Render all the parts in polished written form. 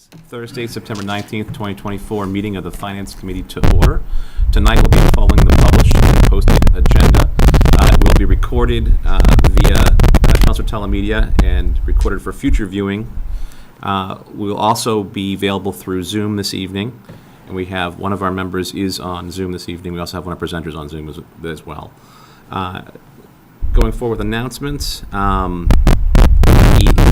Thursday, September 19th, 2024, meeting of the Finance Committee to order. Tonight we'll be following the published and posted agenda. It will be recorded via Chelmsford Telemedia and recorded for future viewing. We will also be available through Zoom this evening, and we have one of our members is on Zoom this evening. We also have one of our presenters on Zoom as well. Going forward with announcements, the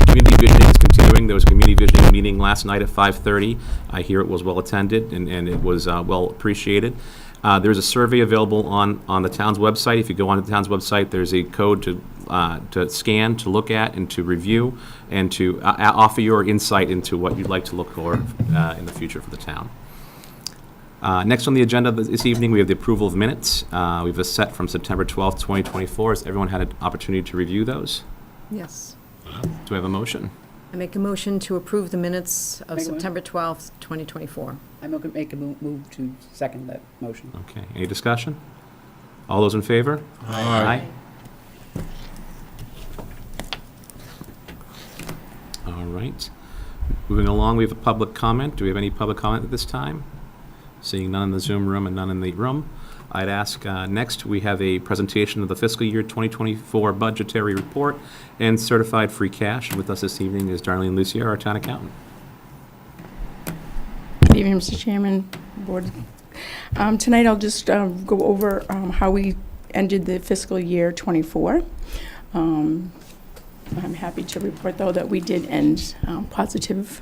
community visioning is continuing. There was a community visioning meeting last night at 5:30. I hear it was well attended and it was well appreciated. There's a survey available on the town's website. If you go on the town's website, there's a code to scan, to look at, and to review, and to offer your insight into what you'd like to look for in the future for the town. Next on the agenda this evening, we have the approval of minutes. We have a set from September 12th, 2024. Has everyone had an opportunity to review those? Yes. Do we have a motion? I make a motion to approve the minutes of Make a September 12th, 2024. I make a move to second that motion. Okay, any discussion? All those in favor? Aye. All right. Moving along, we have a public comment. Do we have any public comment at this time? Seeing none in the Zoom room and none in the room, I'd ask next we have a presentation of the fiscal year 2024 budgetary report and certified free cash. And with us this evening is Darlene Lucier, our town accountant. Good evening, Mr. Chairman, Board. Tonight I'll just go over how we ended the fiscal year 24. I'm happy to report, though, that we did end positive.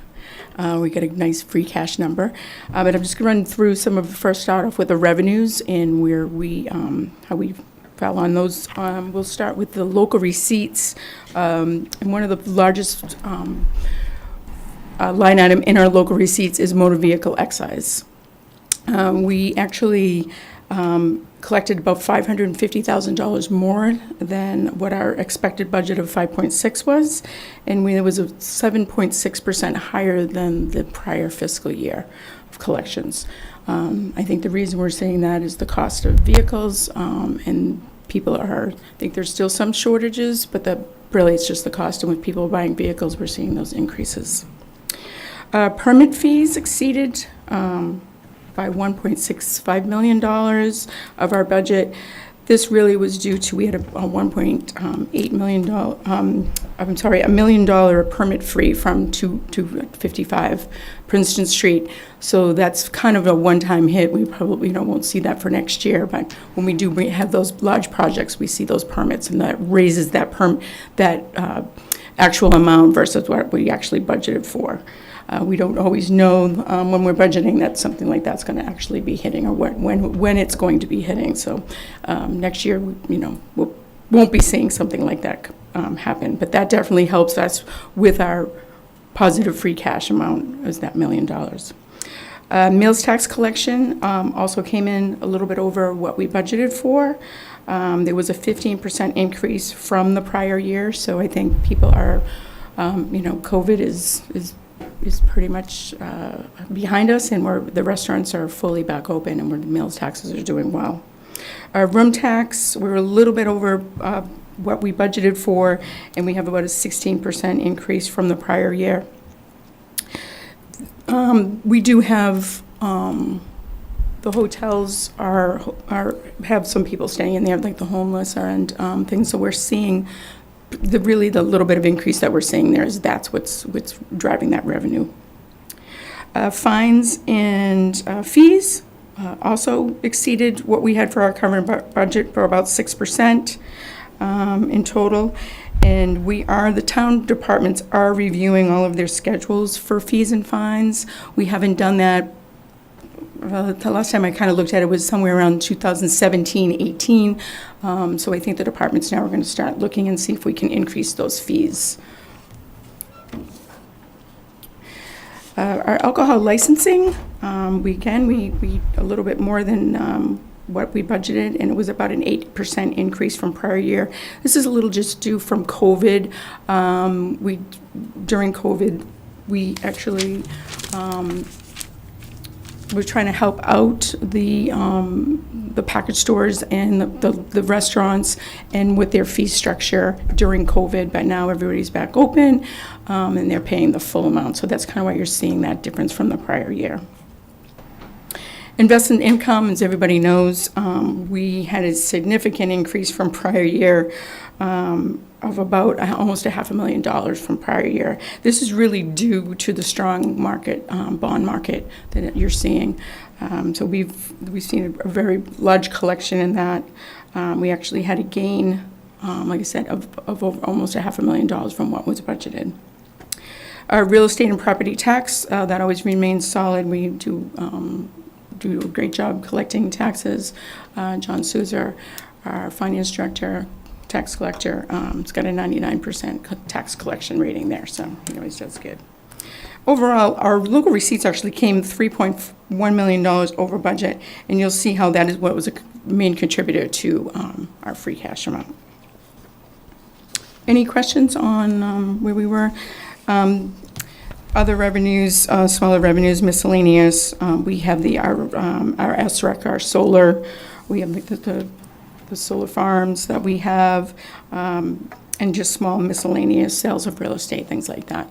We got a nice free cash number. But I'm just going to run through some of, first start off with the revenues and where we, how we fell on those. We'll start with the local receipts. And one of the largest line item in our local receipts is motor vehicle excise. We actually collected about $550,000 more than what our expected budget of 5.6 was, and it was a 7.6% higher than the prior fiscal year of collections. I think the reason we're saying that is the cost of vehicles, and people are, I think there's still some shortages, but really it's just the cost, and with people buying vehicles, we're seeing those increases. Permit fees exceeded by $1.65 million of our budget. This really was due to, we had a $1.8 million, $1 million permit fee from 255 Princeton Street. So that's kind of a one-time hit. We probably won't see that for next year, but when we do have those large projects, we see those permits, and that raises that actual amount versus what we actually budgeted for. We don't always know when we're budgeting that something like that's going to actually be hitting, or when it's going to be hitting. So next year, we won't be seeing something like that happen. But that definitely helps us with our positive free cash amount, is that $1 million. Meals tax collection also came in a little bit over what we budgeted for. There was a 15% increase from the prior year. So I think people are, COVID is pretty much behind us, and the restaurants are fully back open, and the meals taxes are doing well. Our room tax, we're a little bit over what we budgeted for, and we have about a 16% increase from the prior year. We do have the hotels have some people staying in there, like the homeless and things. So we're seeing the little bit of increase that we're seeing there is that's what's driving that revenue. Fines and fees also exceeded what we had for our current budget for about 6% in total. And the town departments are reviewing all of their schedules for fees and fines. We haven't done that. The last time I kind of looked at it was somewhere around 2017-18. So I think the departments now are going to start looking and see if we can increase those fees. Our alcohol licensing, we a little bit more than what we budgeted, and it was about an 8% increase from prior year. This is a little just due from COVID. During COVID, we actually we're trying to help out the package stores and the restaurants and with their fee structure during COVID, but now everybody's back open, and they're paying the full amount. So that's kind of why you're seeing that difference from the prior year. Investment income, as everybody knows, we had a significant increase from prior year of about almost $500,000 from prior year. This is really due to the strong market, bond market that you're seeing. So we've seen a very large collection in that. We actually had a gain, like I said, of almost $500,000 from what was budgeted. Our real estate and property tax, that always remains solid. We do a great job collecting taxes. John Souza, our finance director, tax collector, has got a 99% tax collection rating there, so he always does good. Overall, our local receipts actually came $3.1 million over budget, and you'll see how that is what was a main contributor to our free cash amount. Any questions on where we were? Other revenues, smaller revenues, miscellaneous. We have our SREC, our solar. We have the solar farms that we have, and just small miscellaneous sales of real estate, things like that.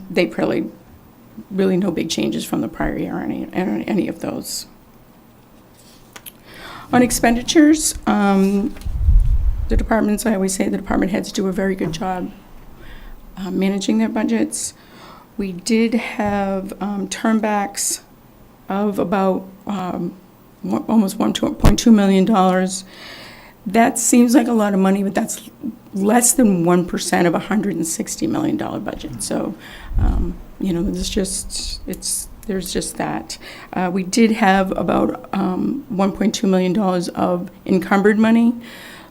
They really no big changes from the prior year on any of those. On expenditures, the departments, I always say the department heads do a very good job managing their budgets. We did have turnbacks of about almost $1.2 million. That seems like a lot of money, but that's less than 1% of a $160 million budget. So, there's just that. We did have about $1.2 million of encumbered money.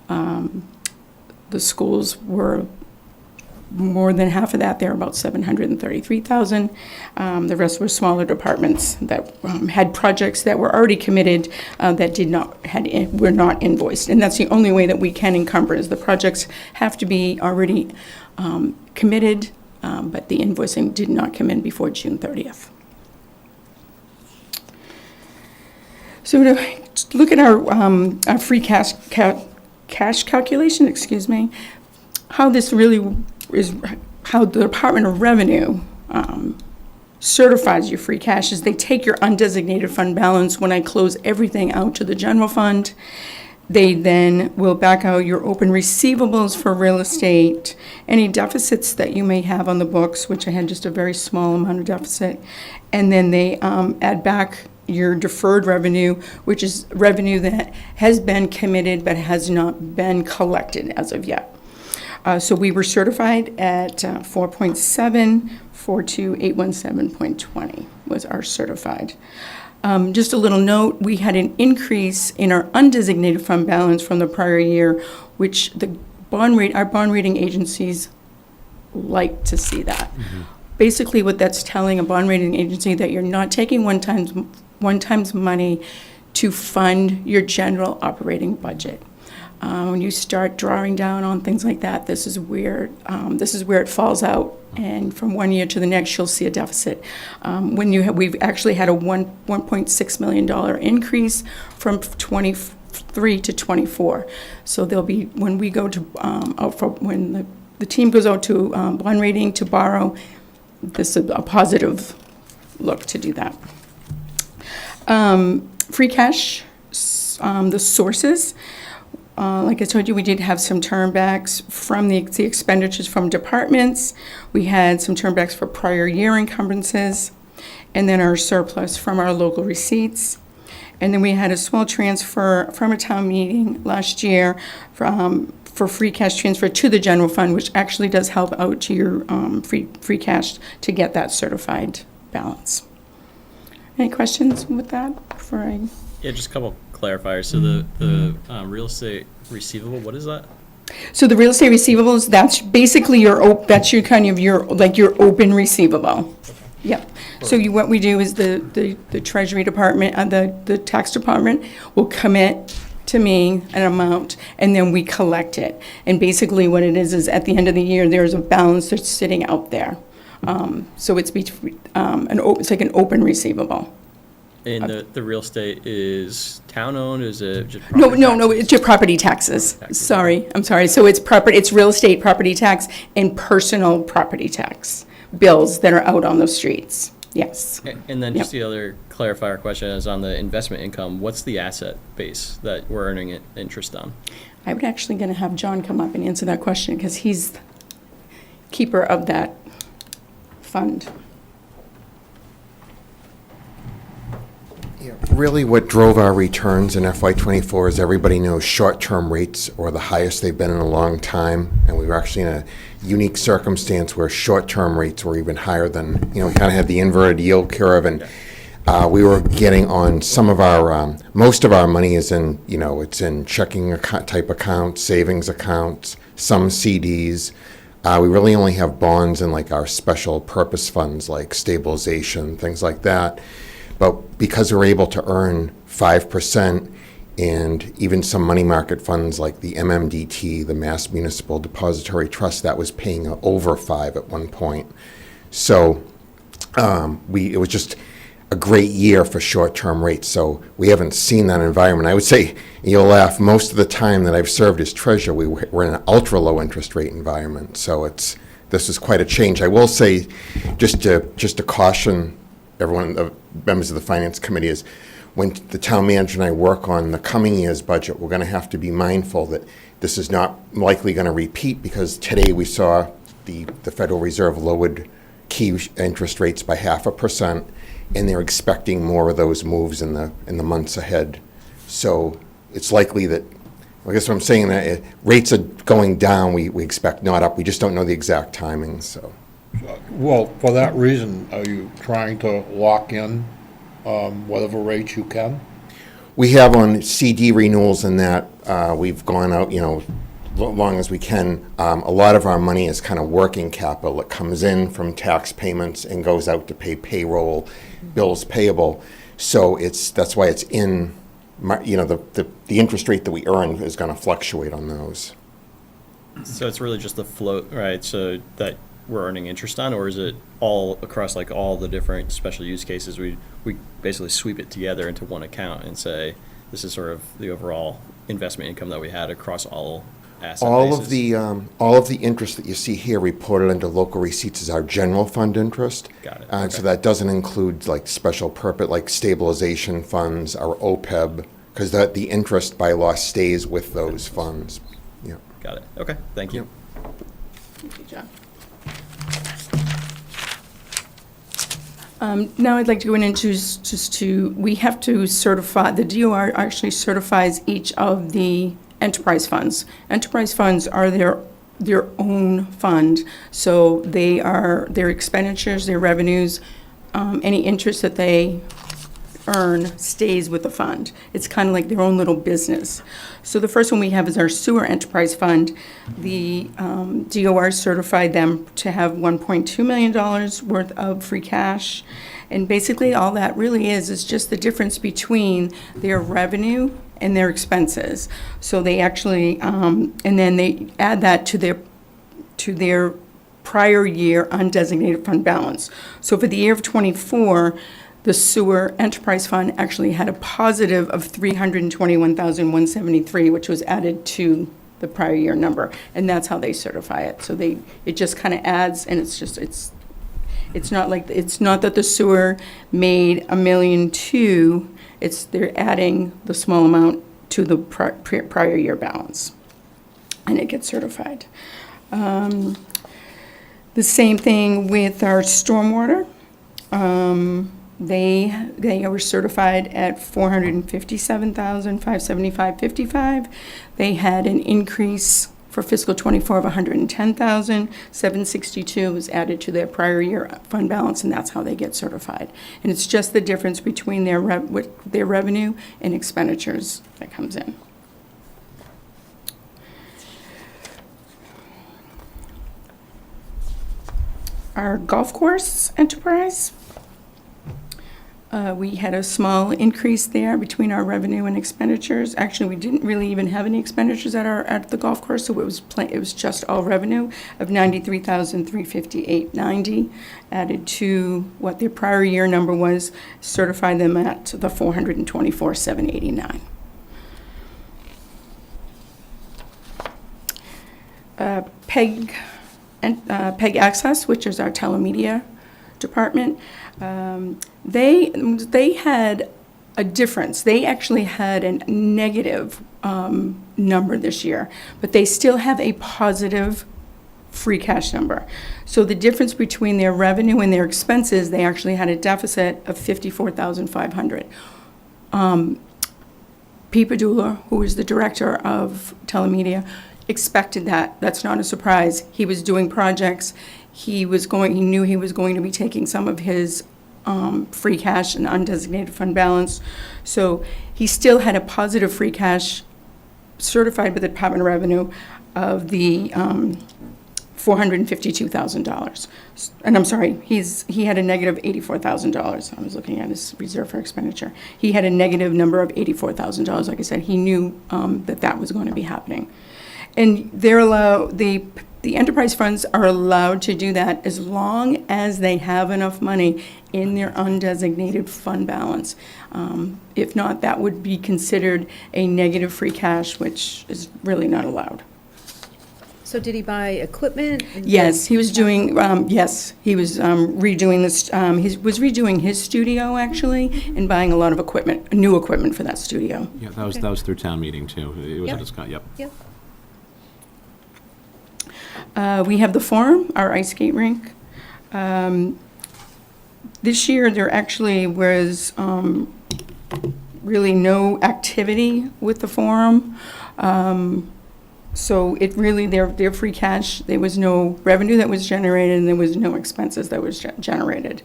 The schools were more than half of that. They're about $733,000. The rest were smaller departments that had projects that were already committed that were not invoiced. And that's the only way that we can encumber is the projects have to be already committed, but the invoicing did not come in before June 30th. So to look at our free cash calculation, how this really is how the Department of Revenue certifies your free cash is they take your undesignated fund balance when I close everything out to the general fund. They then will back out your open receivables for real estate, any deficits that you may have on the books, which I had just a very small amount of deficit, and then they add back your deferred revenue, which is revenue that has been committed but has not been collected as of yet. So we were certified at 4.7, 42817.20 was our certified. Just a little note, we had an increase in our undesignated fund balance from the prior year, which our bond rating agencies like to see that. Mm-hmm. Basically, what that's telling a bond rating agency that you're not taking one times money to fund your general operating budget. When you start drawing down on things like that, this is where it falls out, and from one year to the next, you'll see a deficit. We've actually had a $1.6 million increase from 23 to 24. So there'll be when we go to when the team goes out to bond rating to borrow, this is a positive look to do that. Free cash, the sources. Like I told you, we did have some turnbacks from the expenditures from departments. We had some turnbacks for prior year encumbrances, and then our surplus from our local receipts. And then we had a small transfer from a town meeting last year for free cash transfer to the general fund, which actually does help out to your free cash to get that certified balance. Any questions with that before I? Yeah, just a couple clarifiers. So the real estate receivable, what is that? So the real estate receivables, that's basically your kind of your open receivable. Yep. So what we do is the Treasury Department and the tax department will commit to me an amount, and then we collect it. And basically what it is at the end of the year, there's a balance that's sitting out there. So it's like an open receivable. And the real estate is town-owned, is it just No, property no, no, taxes? it's your property taxes. Taxes. Sorry, I'm sorry. So it's property, it's real estate property tax and personal property tax bills that are out on the streets. Yes. And then Yep. just the other clarifier question is on the investment income, what's the asset base that we're earning interest on? I would actually going to have John come up and answer that question because he's keeper of that fund. Yeah, really what drove our returns in FY '24, as everybody knows, short-term rates are the highest they've been in a long time, and we were actually in a unique circumstance where short-term rates were even higher than, we kind of had the inverted yield curve, and we were getting on some of our, most of our money is in, it's in checking account type accounts, savings accounts, some CDs. We really only have bonds in like our special purpose funds like stabilization, things like that. But because we're able to earn 5% and even some money market funds like the MMDT, the Mass Municipal Depository Trust, that was paying over 5 at one point. So it was just a great year for short-term rates. So we haven't seen that environment. I would say, you'll laugh, most of the time that I've served as treasurer, we're in an ultra-low interest rate environment. So this is quite a change. I will say, just to caution everyone, the members of the Finance Committee, is when the town manager and I work on the coming year's budget, we're going to have to be mindful that this is not likely going to repeat, because today we saw the Federal Reserve lowered key interest rates by 0.5%, and they're expecting more of those moves in the months ahead. So it's likely that, I guess what I'm saying, that rates are going down, we expect, not up. We just don't know the exact timing, so. Well, for that reason, are you trying to lock in whatever rates you can? We have on CD renewals and that, we've gone out, long as we can. A lot of our money is kind of working capital. It comes in from tax payments and goes out to pay payroll, bills payable. So that's why it's in, the interest rate that we earn is going to fluctuate on those. So it's really just the float, right, so that we're earning interest on, or is it all across like all the different special use cases? We basically sweep it together into one account and say, this is sort of the overall investment income that we had across all asset bases. All of the interest that you see here reported into local receipts is our general fund interest. Got it. So that doesn't include like special purpose, like stabilization funds, our OPEB, because the interest by law stays with those funds. Yeah. Got it. Okay, thank you. Thank you, John. Now I'd like to go into we have to certify, the DOR actually certifies each of the enterprise funds. Enterprise funds are their own fund, so they are their expenditures, their revenues, any interest that they earn stays with the fund. It's kind of like their own little business. So the first one we have is our sewer enterprise fund. The DOR certified them to have $1.2 million worth of free cash. And basically all that really is just the difference between their revenue and their expenses. So they actually, and then they add that to their prior year undesignated fund balance. So for the year of '24, the sewer enterprise fund actually had a positive of $321,173, which was added to the prior year number, and that's how they certify it. So it just kind of adds, and it's not that the sewer made $1.2 million. They're adding the small amount to the prior year balance, and it gets certified. The same thing with our stormwater. They were certified at $457,575.55. They had an increase for fiscal '24 of $110,762 was added to their prior year fund balance, and that's how they get certified. And it's just the difference between their revenue and expenditures that comes in. Our golf course enterprise. We had a small increase there between our revenue and expenditures. Actually, we didn't really even have any expenditures at the golf course, so it was just all revenue of $93,358.90, added to what their prior year number was, certified them at the $424,789. PEG Access, which is our telemedia department, they had a difference. They actually had a negative number this year, but they still have a positive free cash number. So the difference between their revenue and their expenses, they actually had a deficit of $54,500. Pete Padula, who is the director of telemedia, expected that. That's not a surprise. He was doing projects. He knew he was going to be taking some of his free cash and undesignated fund balance. So he still had a positive free cash certified by the Department of Revenue of the $452,000. And I'm sorry, he had a negative $84,000. I was looking at his reserve for expenditure. He had a negative number of $84,000. Like I said, he knew that was going to be happening. And the enterprise funds are allowed to do that as long as they have enough money in their undesignated fund balance. If not, that would be considered a negative free cash, which is really not allowed. So did he buy equipment? Yes, he was doing, redoing this, he was redoing his studio, actually, and buying a lot of equipment, new equipment for that studio. Yeah, that was through town meeting, too. It was a Yep. discussion, yep. Yep. We have the Forum, our ice skate rink. This year, there actually was really no activity with the Forum. So it really, their free cash, there was no revenue that was generated, and there was no expenses that was generated.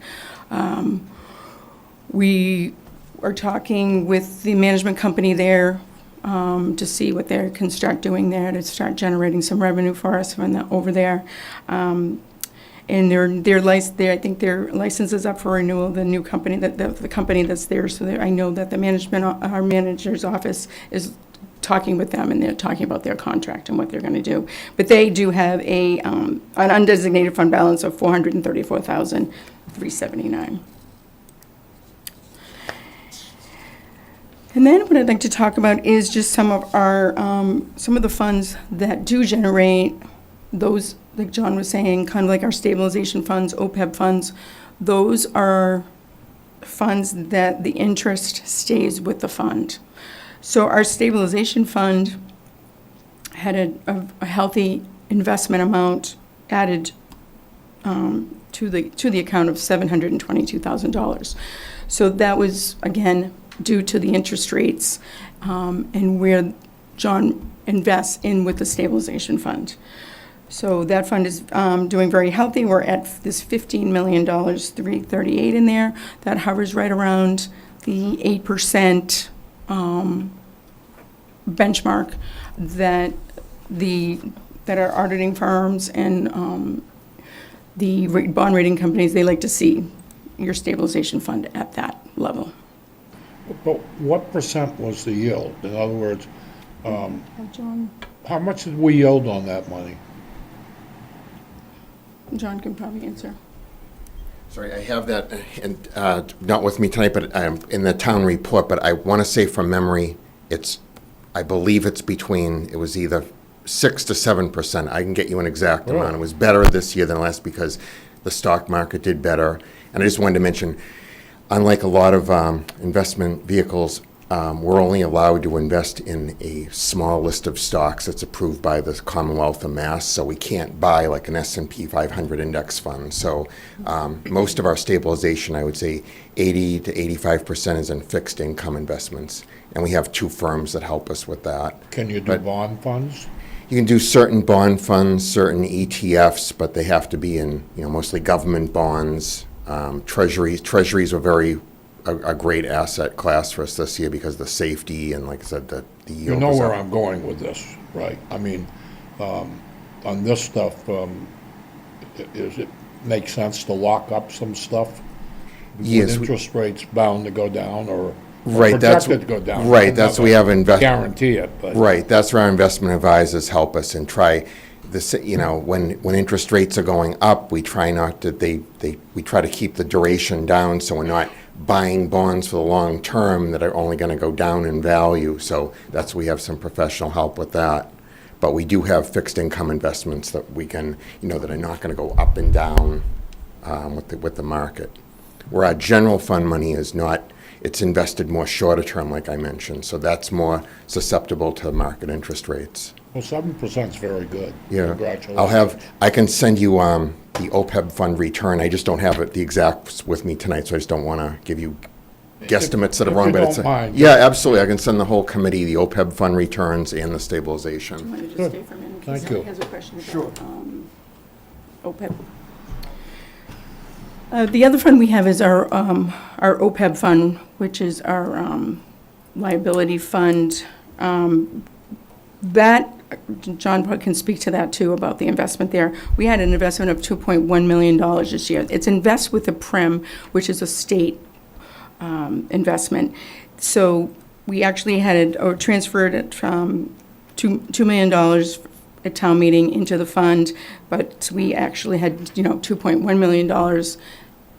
We are talking with the management company there to see what they can start doing there to start generating some revenue for us over there. And I think their license is up for renewal. The new company, the company that's there, so I know that our manager's office is talking with them, and they're talking about their contract and what they're going to do. But they do have an undesignated fund balance of $434,379. And then what I'd like to talk about is just some of the funds that do generate those, like John was saying, kind of like our stabilization funds, OPEB funds. Those are funds that the interest stays with the fund. So our stabilization fund had a healthy investment amount added to the account of $722,000. So that was, again, due to the interest rates and where John invests in with the stabilization fund. So that fund is doing very healthy. We're at this $15 million, $338 in there. That hovers right around the 8% benchmark that our auditing firms and the bond rating companies, they like to see your stabilization fund at that level. But what percent was the yield? In other words, John how much did we yield on that money? can probably answer. Sorry, I have that, not with me tonight, but in the town report, but I want to say from memory, I believe it was either 6 to 7%. I can get you an exact amount. It was better this year than last because the stock market did better. And I just wanted to mention, unlike a lot of investment vehicles, we're only allowed to invest in a small list of stocks that's approved by the Commonwealth of Mass, so we can't buy like an S&P 500 index fund. So most of our stabilization, I would say 80 to 85% is in fixed income investments, and we have two firms that help us with that. Can you do bond funds? You can do certain bond funds, certain ETFs, but they have to be in mostly government bonds. Treasuries were a great asset class for us this year because of the safety and, like I said, the yield. You know where I'm going with this, right? I mean, on this stuff, does it make sense to lock up some stuff? Yes, With we- interest rates bound to go down or Right, that's, projected to go down. right, Don't that's, have we a have invest. Guarantee it, but. Right, that's where our investment advisors help us and try, this, you know, when interest rates are going up, we try not to, we try to keep the duration down, so we're not buying bonds for the long term that are only gonna go down in value, so that's, we have some professional help with that. But we do have fixed income investments that we can, you know, that are not gonna go up and down, with the market. Where our general fund money is not, it's invested more shorter term, like I mentioned, so that's more susceptible to market interest rates. Well, 7%'s very good. Yeah. Congratulations. I can send you the OPEB fund return, I just don't have it, the exacts with me tonight, so I just don't want to give you guesstimates that are If wrong, you but it's. don't mind. Yeah, absolutely, I can send the whole committee the OPEB fund returns and the stabilization. Want to just Good. stay for a minute? Thank Somebody you. has a question about OPEB. The other fund we have is our OPEB fund, which is our liability fund. That, John probably can speak to that too, about the investment there. We had an investment of $2.1 million this year. It's invest with the PRIM, which is a state investment. So we actually had it, or transferred it from $2 million at town meeting into the fund, but we actually had, you know, $2.1 million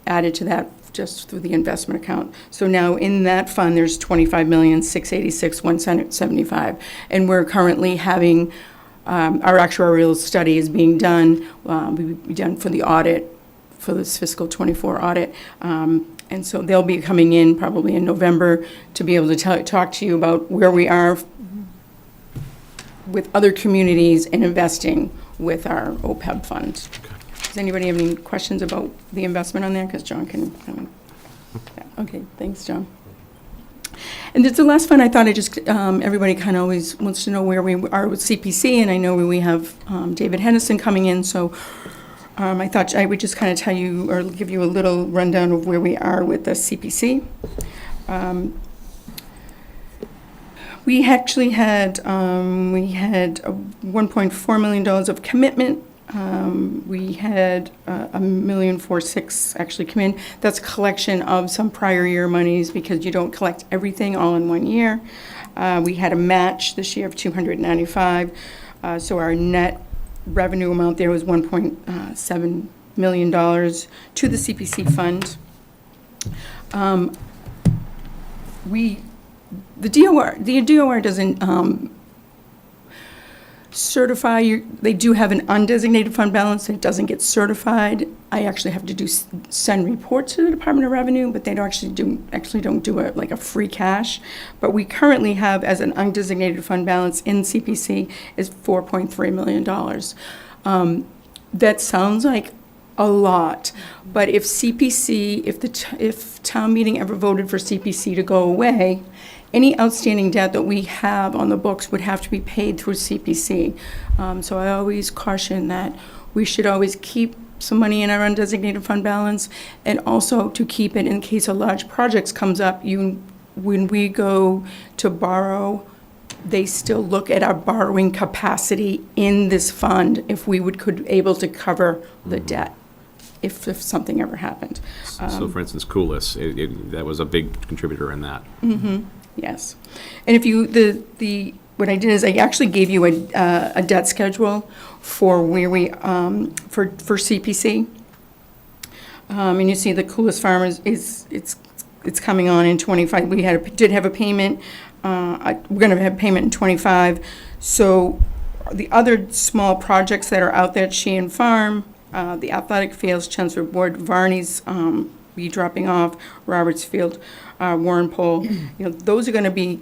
added to that just through the investment account. So now in that fund, there's $25,686,175. And we're currently having, our actuarial study is being done, we'll be done for the audit, for this fiscal '24 audit. And so they'll be coming in probably in November to be able to talk to you about where we are with other communities and investing with our OPEB fund. Does anybody have any questions about the investment on there? Because John can, yeah, okay, thanks, John. And it's the last fund, I thought I just, everybody kind of always wants to know where we are with CPC, and I know we have David Hennison coming in, so I thought I would just kind of tell you, or give you a little rundown of where we are with the CPC. We actually had, $1.4 million of commitment. We had $1,406,000 actually come in. That's a collection of some prior year monies because you don't collect everything all in one year. We had a match this year of $295,000. So our net revenue amount there was $1.7 million to the CPC fund. The DOR doesn't certify they do have an undesignated fund balance that doesn't get certified. I actually have to send reports to the Department of Revenue, but they don't do a free cash. But we currently have, as an undesignated fund balance in CPC, is $4.3 million. That sounds like a lot, but if CPC, if town meeting ever voted for CPC to go away, any outstanding debt that we have on the books would have to be paid through CPC. So I always caution that we should always keep some money in our undesignated fund balance, and also to keep it in case a large project comes up. When we go to borrow, they still look at our borrowing capacity in this fund if we could able to cover the debt if something ever happened. So for instance, Coolis, that was a big contributor in that. Yes. And if you, what I did is I actually gave you a debt schedule for where we, for CPC. And you see the Coolest Farm it's coming on in '25. We did have a payment. We're going to have payment in '25. So the other small projects that are out there, Sheehan Farm, the athletic fields, Chelmsford Ward, Varney's be dropping off, Roberts Field, Warren Pole, those are going to be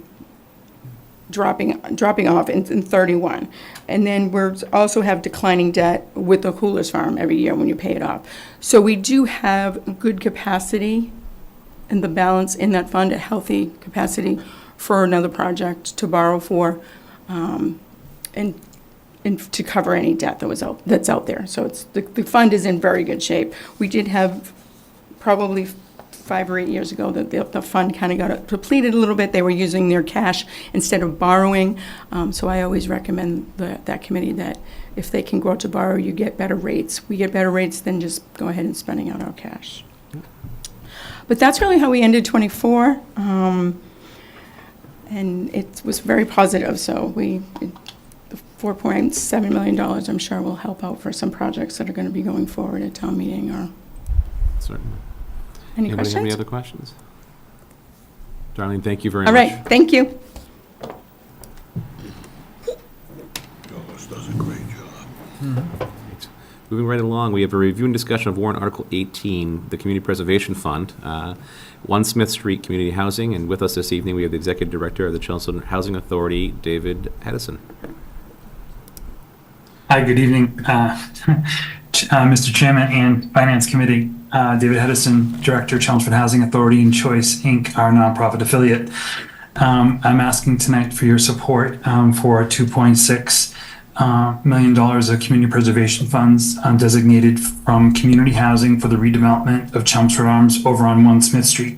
dropping off in 31. And then we're also have declining debt with the Coolest Farm every year when you pay it off. So we do have good capacity and the balance in that fund, a healthy capacity for another project to borrow for, and to cover any debt that's out there. So the fund is in very good shape. We did have probably 5 or 8 years ago that the fund kind of got depleted a little bit. They were using their cash instead of borrowing. So I always recommend that committee that if they can go out to borrow, you get better rates. We get better rates than just go ahead and spending out our cash. But that's really how we ended '24. And it was very positive, so the $4.7 million, I'm sure, will help out for some projects that are going to be going forward at town meeting or Certainly. any Anybody have questions? any other questions? Darlene, thank you very All much. right, thank you. Douglas does a great job. Right. Moving right along, we have a review and discussion of warrant Article 18, the Community Preservation Fund, 1 Smith Street Community Housing, and with us this evening, we have the Executive Director of the Chelmsford Housing Authority, David Hedison. Hi, good evening, Mr. Chairman and Finance Committee. David Hedison, Director, Chelmsford Housing Authority and Choice, Inc., our nonprofit affiliate. I'm asking tonight for your support for $2.6 million of community preservation funds designated from community housing for the redevelopment of Chelmsford Arms over on 1 Smith Street.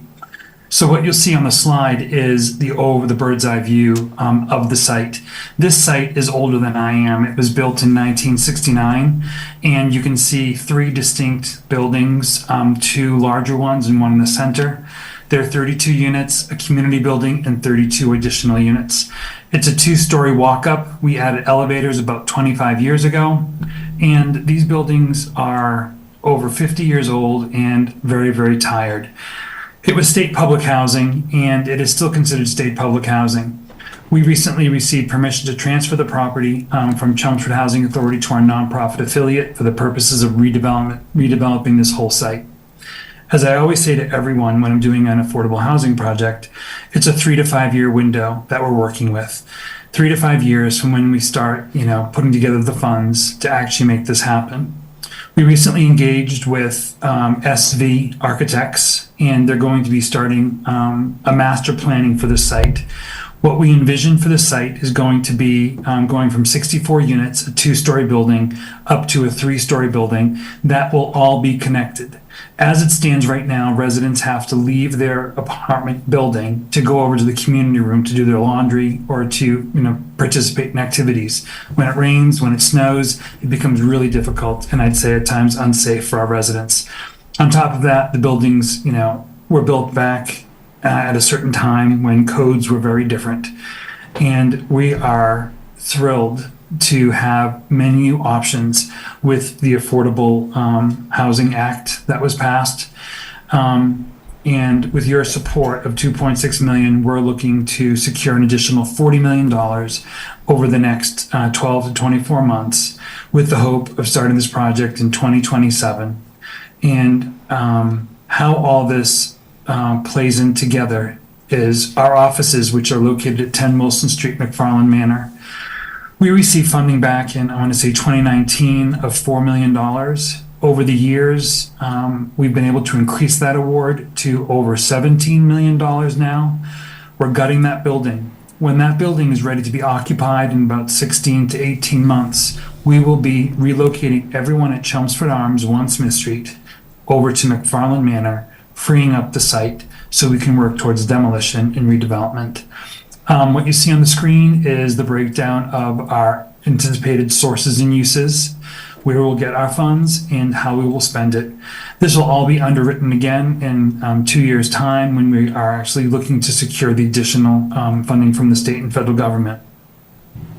So what you'll see on the slide is the bird's eye view of the site. This site is older than I am. It was built in 1969, and you can see 3 distinct buildings, 2 larger ones and one in the center. There are 32 units, a community building, and 32 additional units. It's a 2-story walk-up. We added elevators about 25 years ago, and these buildings are over 50 years old and very, very tired. It was state public housing, and it is still considered state public housing. We recently received permission to transfer the property from Chelmsford Housing Authority to our nonprofit affiliate for the purposes of redeveloping this whole site. As I always say to everyone when I'm doing an affordable housing project, it's a 3 to 5 year window that we're working with. 3 to 5 years from when we start, putting together the funds to actually make this happen. We recently engaged with SV Architects, and they're going to be starting a master planning for the site. What we envision for the site is going to be going from 64 units, a 2-story building, up to a 3-story building that will all be connected. As it stands right now, residents have to leave their apartment building to go over to the community room to do their laundry or to, participate in activities. When it rains, when it snows, it becomes really difficult, and I'd say at times unsafe for our residents. On top of that, the buildings, were built back at a certain time when codes were very different. And we are thrilled to have menu options with the Affordable Housing Act that was passed. And with your support of $2.6 million, we're looking to secure an additional $40 million over the next 12 to 24 months with the hope of starting this project in 2027. And how all this plays in together is our offices, which are located at 10 Wilson Street, McFarland Manor. We received funding back in, 2019 of $4 million. Over the years, we've been able to increase that award to over $17 million now. We're gutting that building. When that building is ready to be occupied in about 16 to 18 months, we will be relocating everyone at Chelmsford Arms, 1 Smith Street, over to McFarland Manor, freeing up the site so we can work towards demolition and redevelopment. What you see on the screen is the breakdown of our anticipated sources and uses, where we'll get our funds and how we will spend it. This will all be underwritten again in 2 years' time when we are actually looking to secure the additional funding from the state and federal government.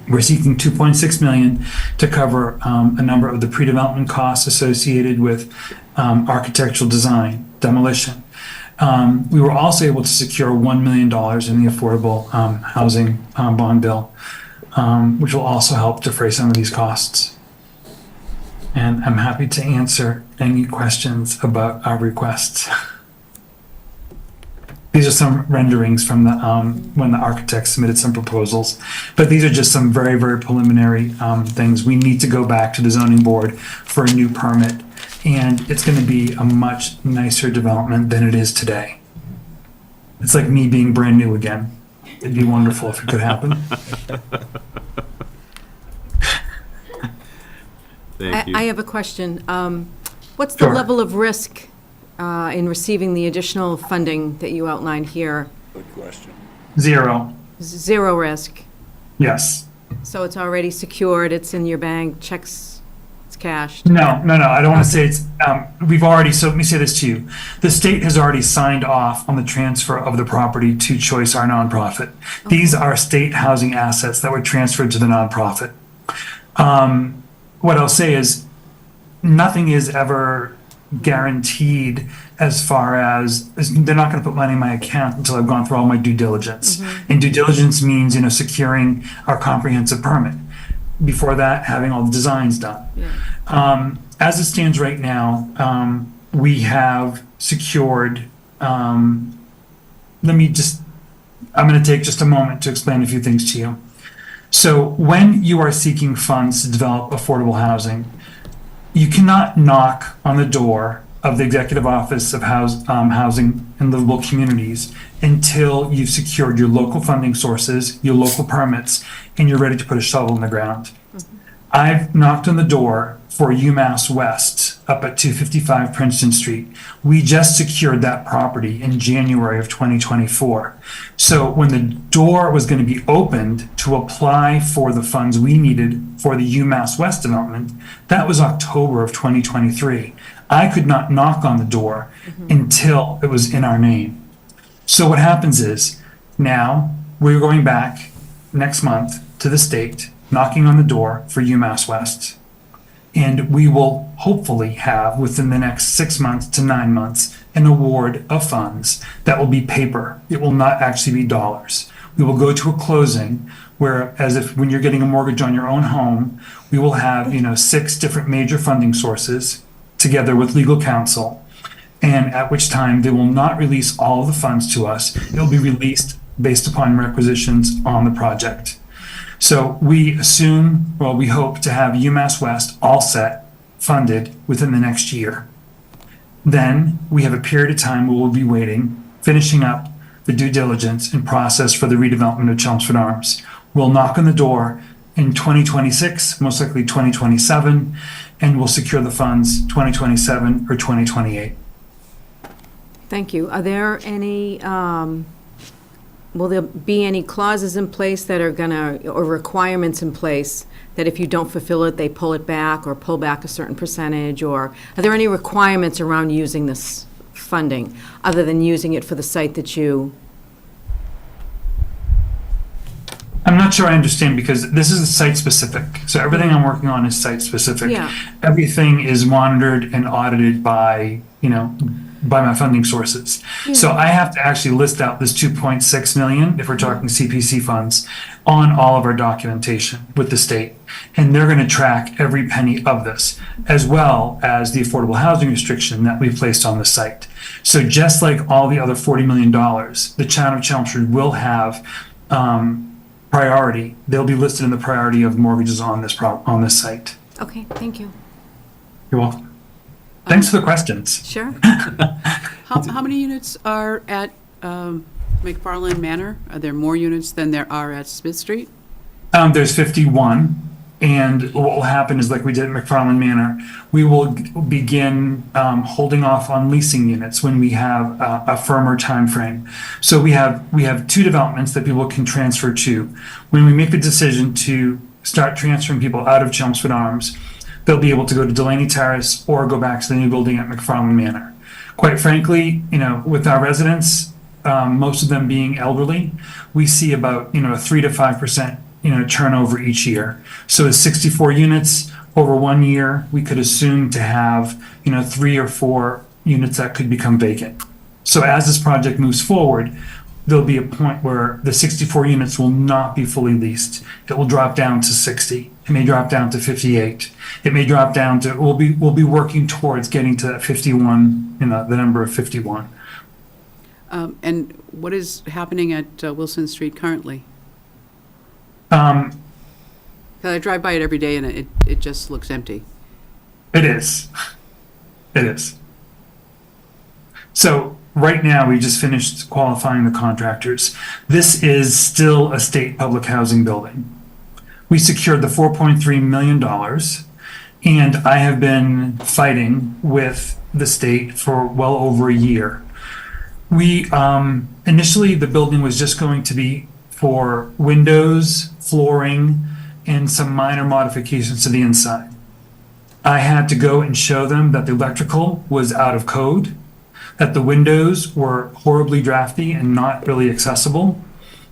We're seeking $2.6 million to cover a number of the pre-development costs associated with architectural design, demolition. We were also able to secure $1 million in the affordable housing bond bill, which will also help defray some of these costs. And I'm happy to answer any questions about our requests. These are some renderings from the when the architects submitted some proposals, but these are just some very, very preliminary things. We need to go back to the zoning board for a new permit, and it's going to be a much nicer development than it is today. It's like me being brand new again. It'd be wonderful if it could happen. Thank you. I have a question. What's the Sure. level of risk in receiving the additional funding that you outlined here? Good question. 0. Zero risk. Yes. So it's already secured, it's in your bank, checks It's cashed. No, I don't want to say it's, we've already, so let me say this to you. The state has already signed off on the transfer of the property to Choice, our nonprofit. These are state housing assets that were transferred to the nonprofit. What I'll say is, nothing is ever guaranteed as far as they're not going to put money in my account until I've gone through all my due diligence. And due diligence means, securing our comprehensive permit. Before that, having all the designs done. As it stands right now, we have secured, I'm going to take just a moment to explain a few things to you. So when you are seeking funds to develop affordable housing, you cannot knock on the door of the Executive Office of Housing and Livable Communities until you've secured your local funding sources, your local permits, and you're ready to put a shovel in the ground. I've knocked on the door for UMass West up at 255 Princeton Street. We just secured that property in January of 2024. So when the door was going to be opened to apply for the funds we needed for the UMass West development, that was October of 2023. I could not knock on the door until it was in our name. So what happens is now we're going back next month to the state, knocking on the door for UMass West. And we will hopefully have, within the next 6 months to 9 months, an award of funds that will be paper. It will not actually be dollars. We will go to a closing where, as if when you're getting a mortgage on your own home, we will have, 6 different major funding sources together with legal counsel. And at which time they will not release all of the funds to us. It'll be released based upon requisitions on the project. So we hope to have UMass West all set, funded within the next year. Then we have a period of time where we'll be waiting, finishing up the due diligence and process for the redevelopment of Chelmsford Arms. We'll knock on the door in 2026, most likely 2027, and we'll secure the funds 2027 or 2028. Thank you. Are there any, will there be any clauses in place that are or requirements in place that if you don't fulfill it, they pull it back or pull back a certain percentage? Or are there any requirements around using this funding other than using it for the site that you? I'm not sure I understand because this is site specific. So everything I'm working on is site specific. Yeah. Everything is monitored and audited by my funding sources. So I have to actually list out this 2.6 million, if we're talking CPC funds, on all of our documentation with the state. And they're going to track every penny of this, as well as the affordable housing restriction that we've placed on the site. So just like all the other $40 million, the town of Chelmsford will have priority. They'll be listed in the priority of mortgages on this site. Okay, thank you. You're welcome. Thanks for the questions. Sure. How many units are at McFarland Manor? Are there more units than there are at Smith Street? There's 51, and what will happen is, like we did at McFarland Manor, we will begin holding off on leasing units when we have a firmer time frame. So we have 2 developments that people can transfer to. When we make the decision to start transferring people out of Chelmsford Arms, they'll be able to go to Delaney Terrace or go back to the new building at McFarland Manor. Quite frankly, with our residents, most of them being elderly, we see about, a 3 to 5%, turnover each year. So with 64 units over 1 year, we could assume to have, 3 or 4 units that could become vacant. So as this project moves forward, there'll be a point where the 64 units will not be fully leased. It will drop down to 60. It may drop down to 58. It may drop down to, we'll be working towards getting to that 51, the number of 51. And what is happening at Wilson Street currently? 'Cause I drive by it every day and it just looks empty. It is. So right now, we just finished qualifying the contractors. This is still a state public housing building. We secured the $4.3 million, and I have been fighting with the state for well over a year. We, initially, the building was just going to be for windows, flooring, and some minor modifications to the inside. I had to go and show them that the electrical was out of code, that the windows were horribly drafty and not really accessible,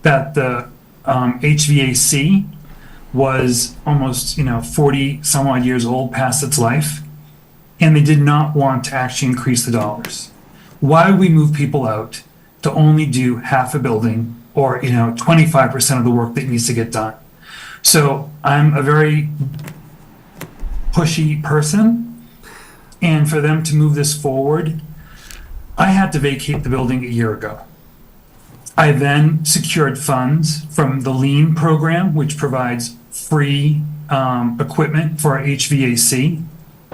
that the HVAC was almost, 40 some odd years old, past its life, and they did not want to actually increase the dollars. Why would we move people out to only do half a building or, 25% of the work that needs to get done? So I'm a very pushy person, and for them to move this forward, I had to vacate the building a year ago. I then secured funds from the LEAN program, which provides free equipment for our HVAC.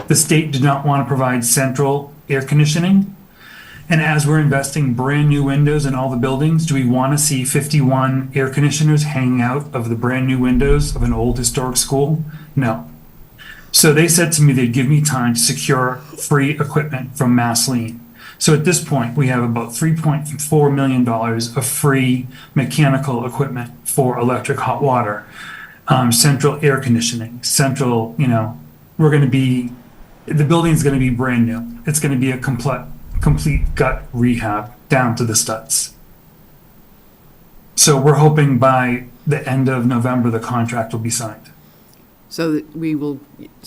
The state did not want to provide central air conditioning. And as we're investing brand new windows in all the buildings, do we want to see 51 air conditioners hanging out of the brand new windows of an old historic school? No. So they said to me they'd give me time to secure free equipment from Mass Lean. So at this point, we have about $3.4 million of free mechanical equipment for electric hot water, central air conditioning, central, the building's going to be brand new. It's going to be a complete gut rehab down to the studs. So we're hoping by the end of November, the contract will be signed. So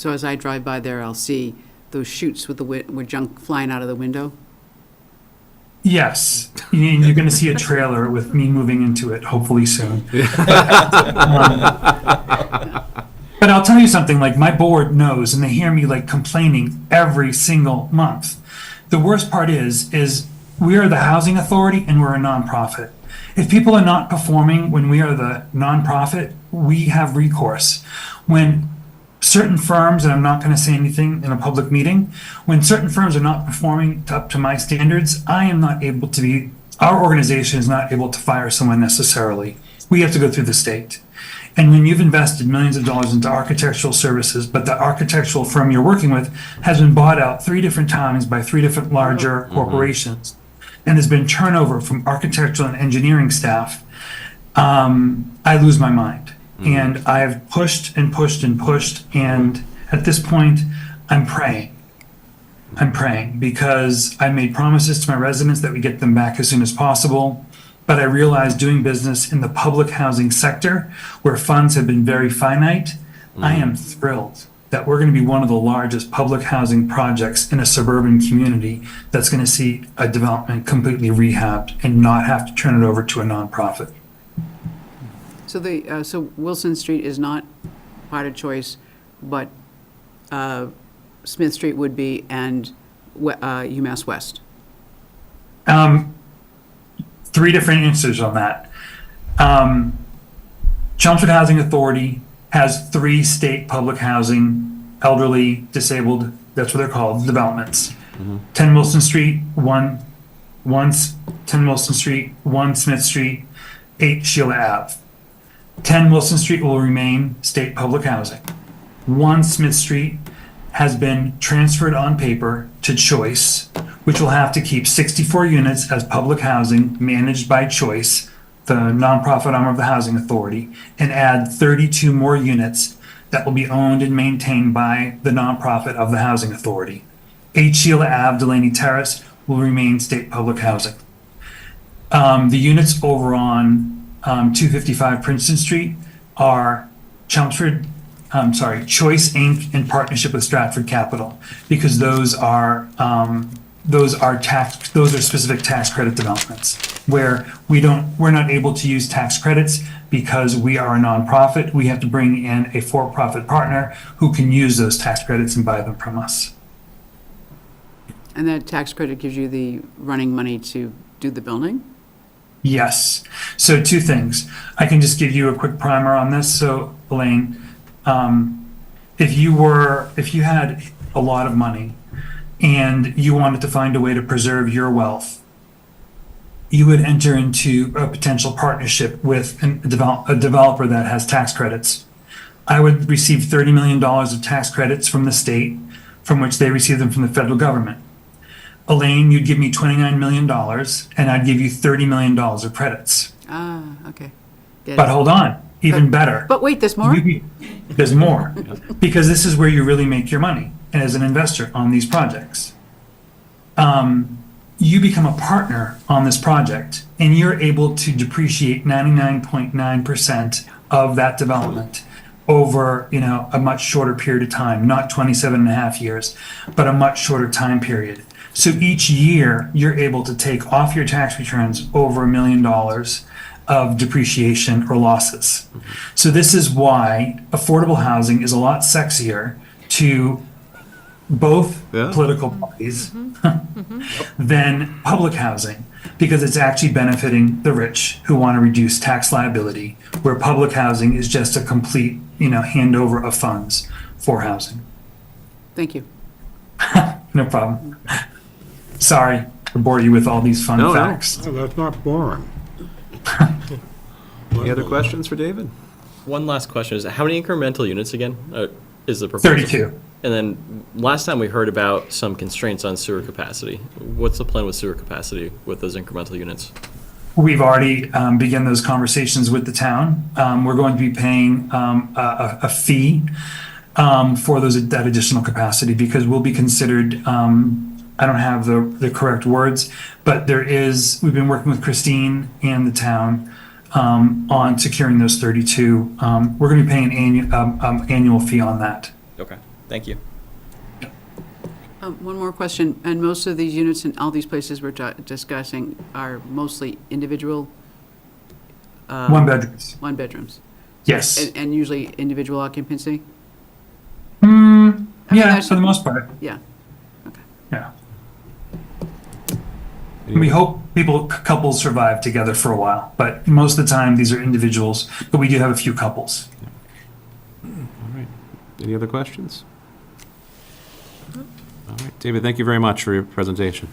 as I drive by there, I'll see those chutes with junk flying out of the window? Yes, and you're going to see a trailer with me moving into it, hopefully soon. But I'll tell you something, like my board knows, and they hear me like complaining every single month. The worst part is we are the housing authority and we're a nonprofit. If people are not performing when we are the nonprofit, we have recourse. When certain firms, and I'm not going to say anything in a public meeting, when certain firms are not performing up to my standards, our organization is not able to fire someone necessarily. We have to go through the state. And when you've invested millions of dollars into architectural services, but the architectural firm you're working with has been bought out 3 different times by 3 different larger corporations, and there's been turnover from architectural and engineering staff, I lose my mind. And I've pushed and pushed and pushed, and at this point, I'm praying. Because I made promises to my residents that we get them back as soon as possible. But I realized doing business in the public housing sector, where funds have been very finite, I am thrilled that we're going to be one of the largest public housing projects in a suburban community that's going to see a development completely rehabbed and not have to turn it over to a nonprofit. So Wilson Street is not part of choice, but Smith Street would be, and UMass West. 3 different answers on that. Chelmsford Housing Authority has 3 state public housing, elderly, disabled, that's what they're called, developments. 10 Wilson Street, 1 10 Wilson Street, 1 Smith Street, 8 Sheila Ave. 10 Wilson Street will remain state public housing. 1 Smith Street has been transferred on paper to Choice, which will have to keep 64 units as public housing managed by Choice, the nonprofit arm of the Housing Authority, and add 32 more units that will be owned and maintained by the nonprofit of the Housing Authority. 8 Sheila Ave, Delaney Terrace will remain state public housing. The units over on 255 Princeton Street are Choice Inc. in partnership with Stratford Capital, because those are specific tax credit developments where we're not able to use tax credits because we are a nonprofit. We have to bring in a for-profit partner who can use those tax credits and buy them from us. And that tax credit gives you the running money to do the building? Yes. So 2 things. I can just give you a quick primer on this. So Elaine, if you had a lot of money and you wanted to find a way to preserve your wealth, you would enter into a potential partnership with a developer that has tax credits. I would receive $30 million of tax credits from the state, from which they receive them from the federal government. Elaine, you'd give me $29 million, and I'd give you $30 million of credits. Ah, okay. Get But it. hold on, even better. But wait, there's more? There's more, because this is where you really make your money. as an investor on these projects. You become a partner on this project, and you're able to depreciate 99.9% of that development over, a much shorter period of time, not 27 and a half years, but a much shorter time period. So each year, you're able to take off your tax returns over $1 million of depreciation or losses. So this is why affordable housing is a lot sexier to both political parties than public housing, because it's actually benefiting the rich who want to reduce tax liability, where public housing is just a complete, handover of funds for housing. Thank you. No problem. Sorry to bore you with all these fun No. facts. No, that's not boring. Any other questions for David? One last question is, how many incremental units again is the proposal? 32. And then last time we heard about some constraints on sewer capacity. What's the plan with sewer capacity with those incremental units? We've already begun those conversations with the town. We're going to be paying a fee for that additional capacity, because we'll be considered, I don't have the correct words, but we've been working with Christine and the town on securing those 32. We're going to be paying an annual fee on that. Okay, thank you. One more question, and most of these units in all these places we're discussing are mostly individual? One bedrooms. One bedrooms? Yes. And usually individual occupancy? Yeah, that's- for the most part. Yeah, okay. Yeah. We hope couples survive together for a while, but most of the time these are individuals, but we do have a few couples. All right. Any other questions? All right. David, thank you very much for your presentation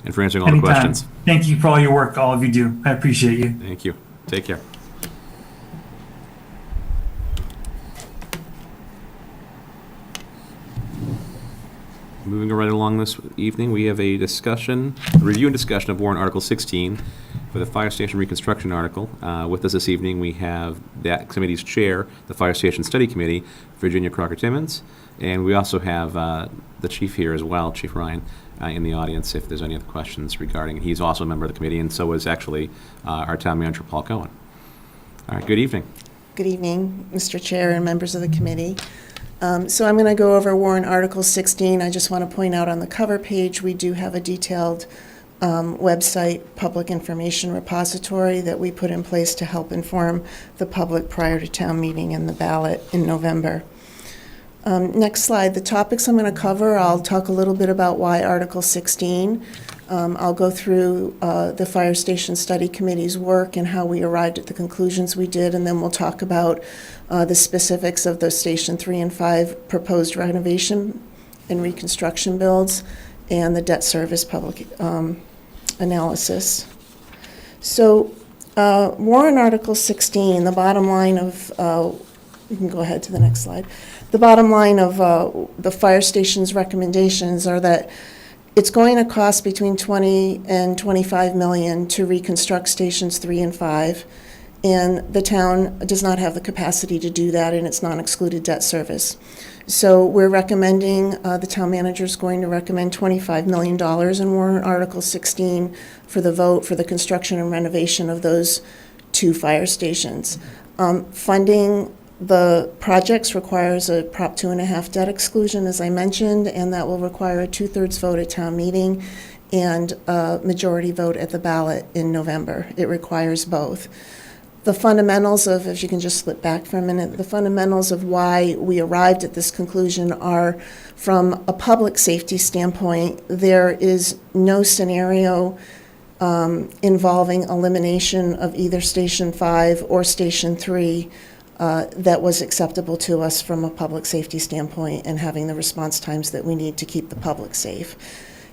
and for answering all the Anytime. questions. Thank you for all your work, all of you do. I appreciate you. Thank you. Take care. Moving right along this evening, we have a review and discussion of warrant Article 16 for the Fire Station Reconstruction Article. With us this evening, we have that committee's chair, the Fire Station Study Committee, Virginia Crocker-Timmons, and we also have the chief here as well, Chief Ryan, in the audience if there's any other questions regarding. He's also a member of the committee, and so is actually our town manager, Paul Cohen. All right, good evening. Good evening, Mr. Chair and members of the committee. So I'm going to go over warrant Article 16. I just want to point out on the cover page, we do have a detailed website public information repository that we put in place to help inform the public prior to town meeting and the ballot in November. Next slide, the topics I'm going to cover, I'll talk a little bit about why Article 16. I'll go through the Fire Station Study Committee's work and how we arrived at the conclusions we did, and then we'll talk about the specifics of the Station 3 and 5 proposed renovation and reconstruction builds and the debt service public analysis. So warrant Article 16, the bottom line of, you can go ahead to the next slide. The bottom line of the fire station's recommendations are that it's going to cost between 20 and 25 million to reconstruct stations 3 and 5, and the town does not have the capacity to do that in its non-excluded debt service. So we're recommending, the town manager is going to recommend $25 million in warrant Article 16 for the vote for the construction and renovation of those 2 fire stations. Funding the projects requires a Prop 2.5 debt exclusion, as I mentioned, and that will require a 2/3 vote at town meeting and a majority vote at the ballot in November. It requires both. The fundamentals of, if you can just slip back for a minute, the fundamentals of why we arrived at this conclusion are, from a public safety standpoint, there is no scenario involving elimination of either Station 5 or Station 3 that was acceptable to us from a public safety standpoint and having the response times that we need to keep the public safe.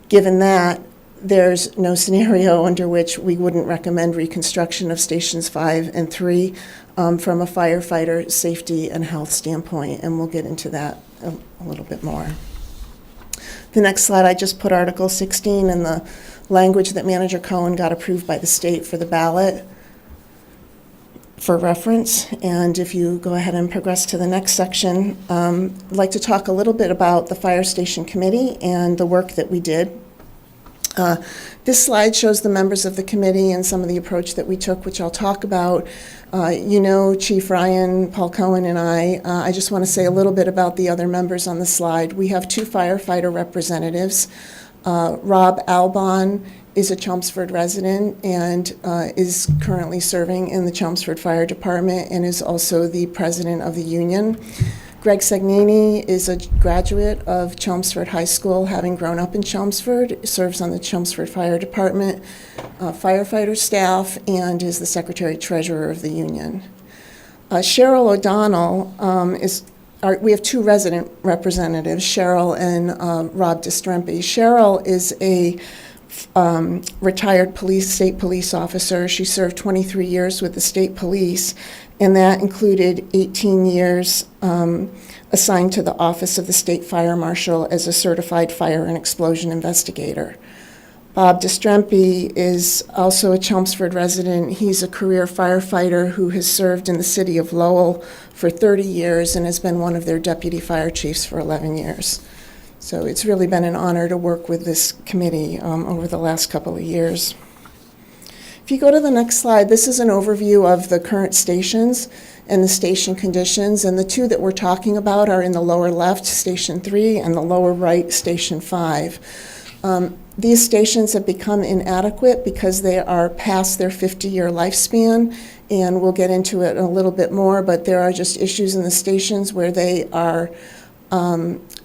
Given that, there's no scenario under which we wouldn't recommend reconstruction of Stations 5 and 3 from a firefighter safety and health standpoint, and we'll get into that a little bit more. The next slide, I just put Article 16 and the language that Manager Cohen got approved by the state for the ballot. for reference. And if you go ahead and progress to the next section, I'd like to talk a little bit about the Fire Station Committee and the work that we did. This slide shows the members of the committee and some of the approach that we took, which I'll talk about. You know Chief Ryan, Paul Cohen, and I just want to say a little bit about the other members on the slide. We have 2 firefighter representatives. Rob Albon is a Chelmsford resident and is currently serving in the Chelmsford Fire Department and is also the president of the union. Greg Segnini is a graduate of Chelmsford High School, having grown up in Chelmsford, serves on the Chelmsford Fire Department, firefighter staff, and is the secretary-treasurer of the union. Cheryl O'Donnell we have 2 resident representatives, Cheryl and Rob Distrempe. Cheryl is a retired state police officer. She served 23 years with the state police, and that included 18 years assigned to the Office of the State Fire Marshal as a certified fire and explosion investigator. Bob Distrempe is also a Chelmsford resident. He's a career firefighter who has served in the city of Lowell for 30 years and has been one of their deputy fire chiefs for 11 years. So it's really been an honor to work with this committee over the last couple of years. If you go to the next slide, this is an overview of the current stations and the station conditions, and the 2 that we're talking about are in the lower left, Station 3, and the lower right, Station 5. These stations have become inadequate because they are past their 50-year lifespan, and we'll get into it a little bit more, but there are just issues in the stations where they are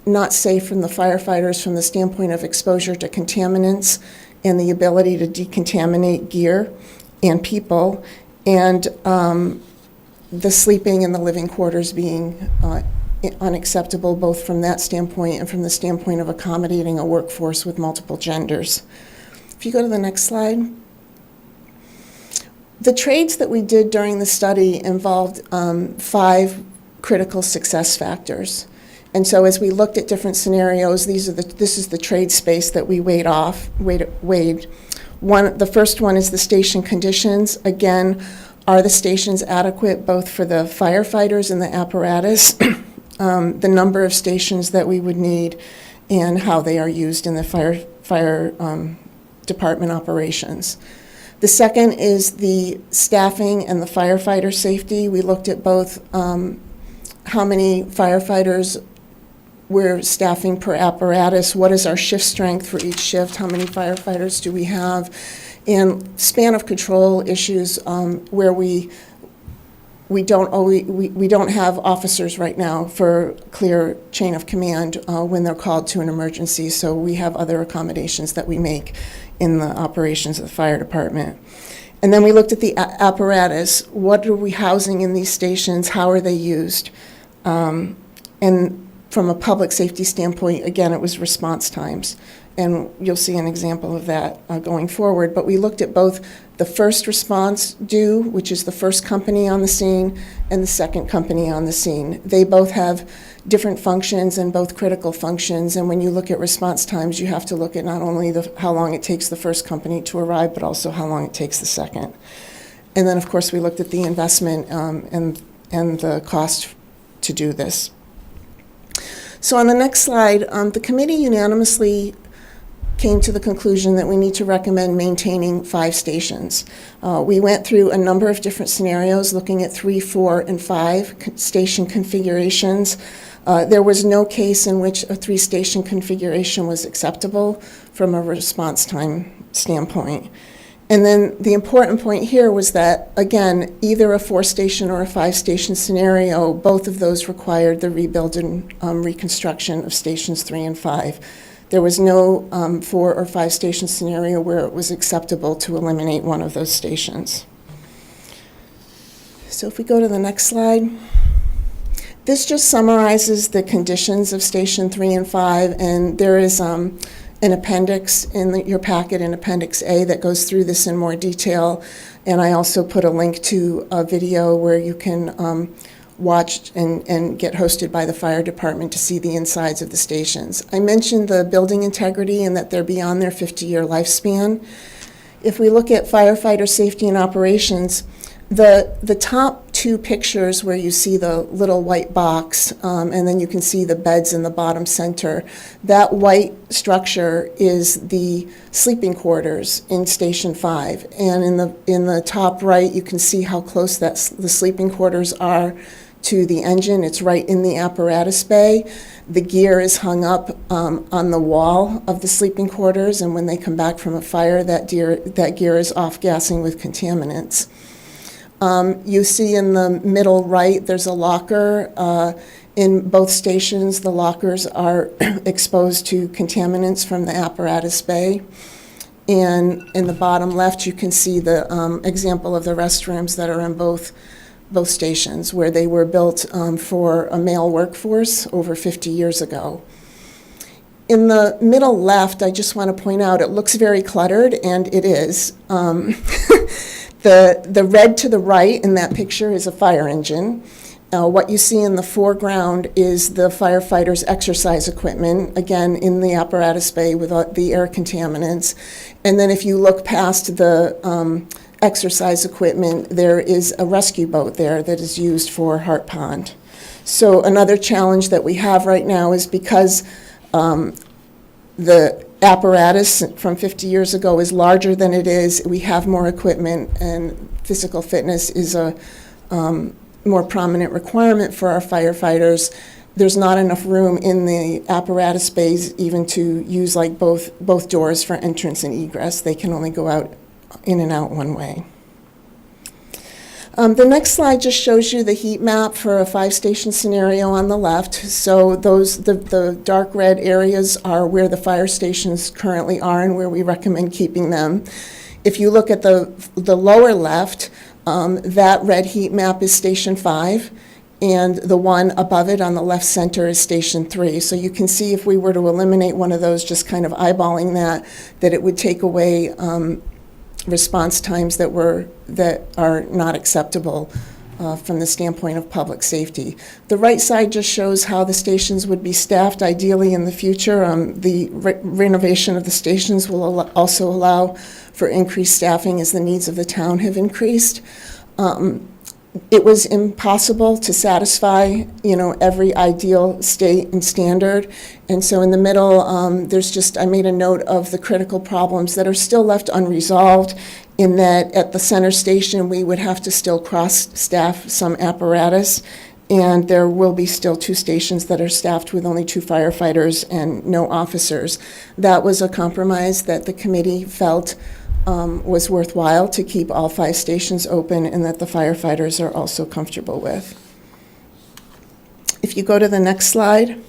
not safe from the firefighters from the standpoint of exposure to contaminants and the ability to decontaminate gear and people, and the sleeping and the living quarters being unacceptable, both from that standpoint and from the standpoint of accommodating a workforce with multiple genders. If you go to the next slide. The trades that we did during the study involved 5 critical success factors. And so as we looked at different scenarios, this is the trade space that we weighed. The first one is the station conditions. Again, are the stations adequate both for the firefighters and the apparatus, the number of stations that we would need, and how they are used in the fire department operations. The second is the staffing and the firefighter safety. We looked at both how many firefighters we're staffing per apparatus, what is our shift strength for each shift, how many firefighters do we have, and span of control issues where we don't have officers right now for clear chain of command when they're called to an emergency, so we have other accommodations that we make in the operations of the fire department. And then we looked at the apparatus. What are we housing in these stations? How are they used? And from a public safety standpoint, again, it was response times. And you'll see an example of that going forward. But we looked at both the first response due, which is the first company on the scene, and the second company on the scene. They both have different functions and both critical functions. And when you look at response times, you have to look at not only how long it takes the first company to arrive, but also how long it takes the second. And then, of course, we looked at the investment and the cost to do this. So on the next slide, the committee unanimously came to the conclusion that we need to recommend maintaining 5 stations. We went through a number of different scenarios, looking at 3, 4, and 5 station configurations. There was no case in which a 3-station configuration was acceptable from a response time standpoint. And then the important point here was that, again, either a 4-station or a 5-station scenario, both of those required the rebuild and reconstruction of stations 3 and 5. There was no 4 or 5-station scenario where it was acceptable to eliminate one of those stations. So if we go to the next slide. This just summarizes the conditions of Station 3 and 5, and there is an appendix in your packet, in Appendix A, that goes through this in more detail. And I also put a link to a video where you can watch and get hosted by the fire department to see the insides of the stations. I mentioned the building integrity and that they're beyond their 50-year lifespan. If we look at firefighter safety and operations, The top two pictures where you see the little white box, and then you can see the beds in the bottom center, that white structure is the sleeping quarters in Station 5. And in the top right, you can see how close the sleeping quarters are to the engine. It's right in the apparatus bay. The gear is hung up on the wall of the sleeping quarters, and when they come back from a fire, that gear is off-gassing with contaminants. You see in the middle right, there's a locker. In both stations, the lockers are exposed to contaminants from the apparatus bay. And in the bottom left, you can see the example of the restrooms that are in both stations, where they were built for a male workforce over 50 years ago. In the middle left, I just want to point out, it looks very cluttered, and it is. The red to the right in that picture is a fire engine. What you see in the foreground is the firefighters' exercise equipment, again, in the apparatus bay with the air contaminants. And then if you look past the exercise equipment, there is a rescue boat there that is used for Hart Pond. So another challenge that we have right now is because the apparatus from 50 years ago is larger than it is, we have more equipment, and physical fitness is a more prominent requirement for our firefighters. There's not enough room in the apparatus bays even to use like both doors for entrance and egress. They can only go out in and out one way. The next slide just shows you the heat map for a 5-station scenario on the left. So the dark red areas are where the fire stations currently are and where we recommend keeping them. If you look at the lower left, that red heat map is Station 5, and the one above it on the left center is Station 3. So you can see if we were to eliminate one of those, just kind of eyeballing that it would take away response times that are not acceptable from the standpoint of public safety. The right side just shows how the stations would be staffed ideally in the future. The renovation of the stations will also allow for increased staffing as the needs of the town have increased. It was impossible to satisfy, every ideal state and standard. And so in the middle, I made a note of the critical problems that are still left unresolved, in that at the center station, we would have to still cross-staff some apparatus, and there will be still 2 stations that are staffed with only 2 firefighters and no officers. That was a compromise that the committee felt was worthwhile to keep all 5 stations open, and that the firefighters are also comfortable with. If you go to the next slide,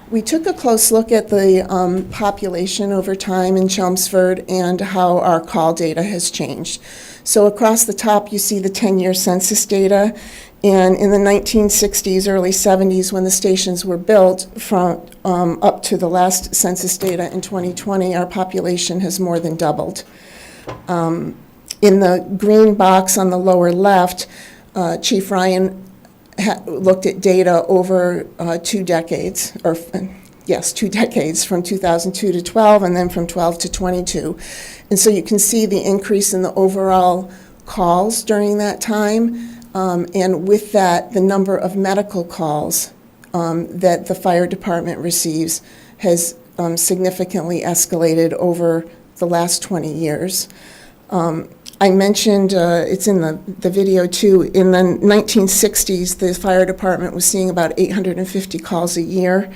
we took a close look at the population over time in Chelmsford and how our call data has changed. So across the top, you see the 10-year census data. And in the 1960s, early 70s, when the stations were built, from up to the last census data in 2020, our population has more than doubled. In the green box on the lower left, Chief Ryan looked at data over 2 decades, or yes, 2 decades, from 2002 to 12, and then from 12 to 22. And so you can see the increase in the overall calls during that time. And with that, the number of medical calls that the fire department receives has significantly escalated over the last 20 years. I mentioned, it's in the video too, in the 1960s, the fire department was seeing about 850 calls a year.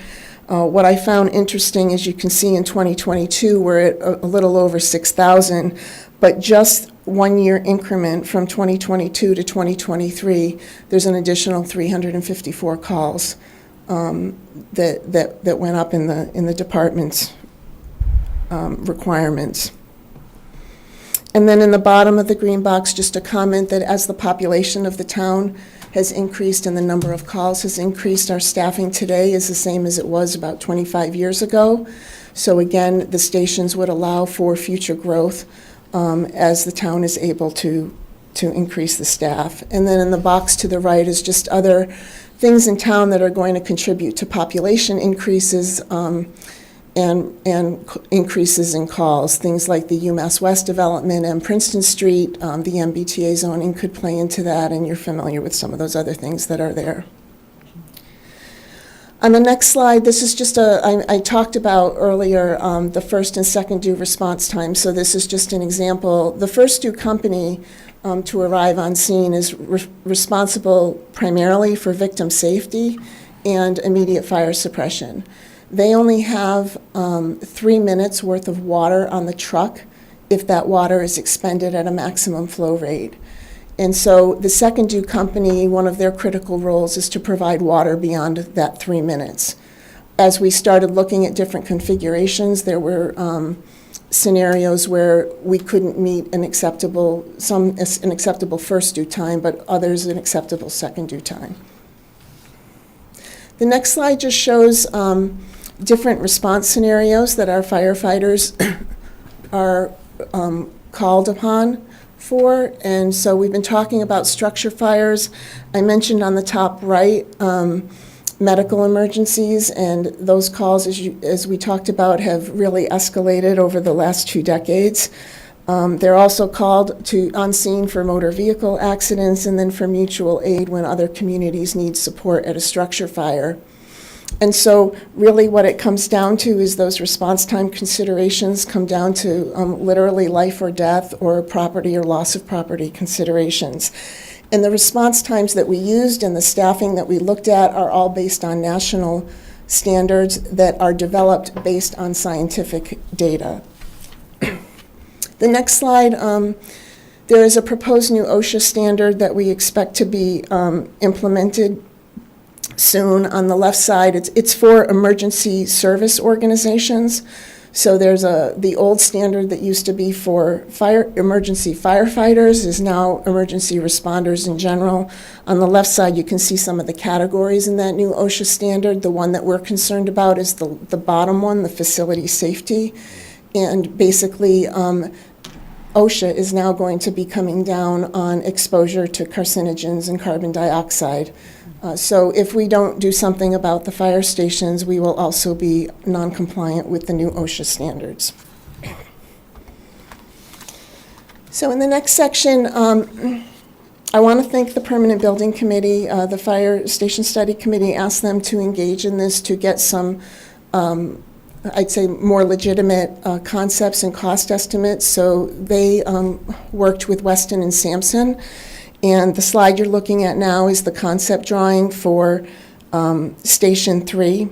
What I found interesting is you can see in 2022, we're at a little over 6,000, but just 1 year increment from 2022 to 2023, there's an additional 354 calls that went up in the department's requirements. And then in the bottom of the green box, just a comment that as the population of the town has increased and the number of calls has increased, our staffing today is the same as it was about 25 years ago. So again, the stations would allow for future growth as the town is able to increase the staff. And then in the box to the right is just other things in town that are going to contribute to population increases. increases in calls. Things like the UMass West development and Princeton Street, the MBTA zoning could play into that, and you're familiar with some of those other things that are there. On the next slide, this is just I talked about earlier the first and second due response time, so this is just an example. The first due company to arrive on scene is responsible primarily for victim safety and immediate fire suppression. They only have 3 minutes worth of water on the truck if that water is expended at a maximum flow rate. And so the second due company, one of their critical roles is to provide water beyond that 3 minutes. As we started looking at different configurations, there were scenarios where we couldn't meet an acceptable first due time, but others an acceptable second due time. The next slide just shows different response scenarios that our firefighters are called upon for. And so we've been talking about structure fires. I mentioned on the top right medical emergencies, and those calls, as we talked about, have really escalated over the last 2 decades. They're also called on scene for motor vehicle accidents and then for mutual aid when other communities need support at a structure fire. And so really what it comes down to is those response time considerations come down to literally life or death or property or loss of property considerations. And the response times that we used and the staffing that we looked at are all based on national standards that are developed based on scientific data. The next slide, there is a proposed new OSHA standard that we expect to be implemented soon. On the left side, it's for emergency service organizations. So there's the old standard that used to be for emergency firefighters is now emergency responders in general. On the left side, you can see some of the categories in that new OSHA standard. The one that we're concerned about is the bottom one, the facility safety. And basically, OSHA is now going to be coming down on exposure to carcinogens and carbon dioxide. So if we don't do something about the fire stations, we will also be non-compliant with the new OSHA standards. So in the next section, I want to thank the Permanent Building Committee. The Fire Station Study Committee asked them to engage in this to get some I'd say more legitimate concepts and cost estimates. So they worked with Weston and Sampson. And the slide you're looking at now is the concept drawing for Station 3.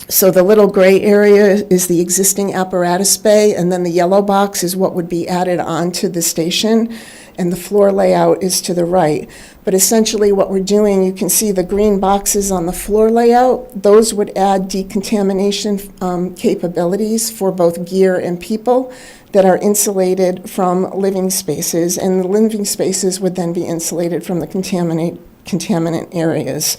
So the little gray area is the existing apparatus bay, and then the yellow box is what would be added onto the station, and the floor layout is to the right. But essentially what we're doing, you can see the green boxes on the floor layout, those would add decontamination capabilities for both gear and people that are insulated from living spaces, and the living spaces would then be insulated from the contaminant areas.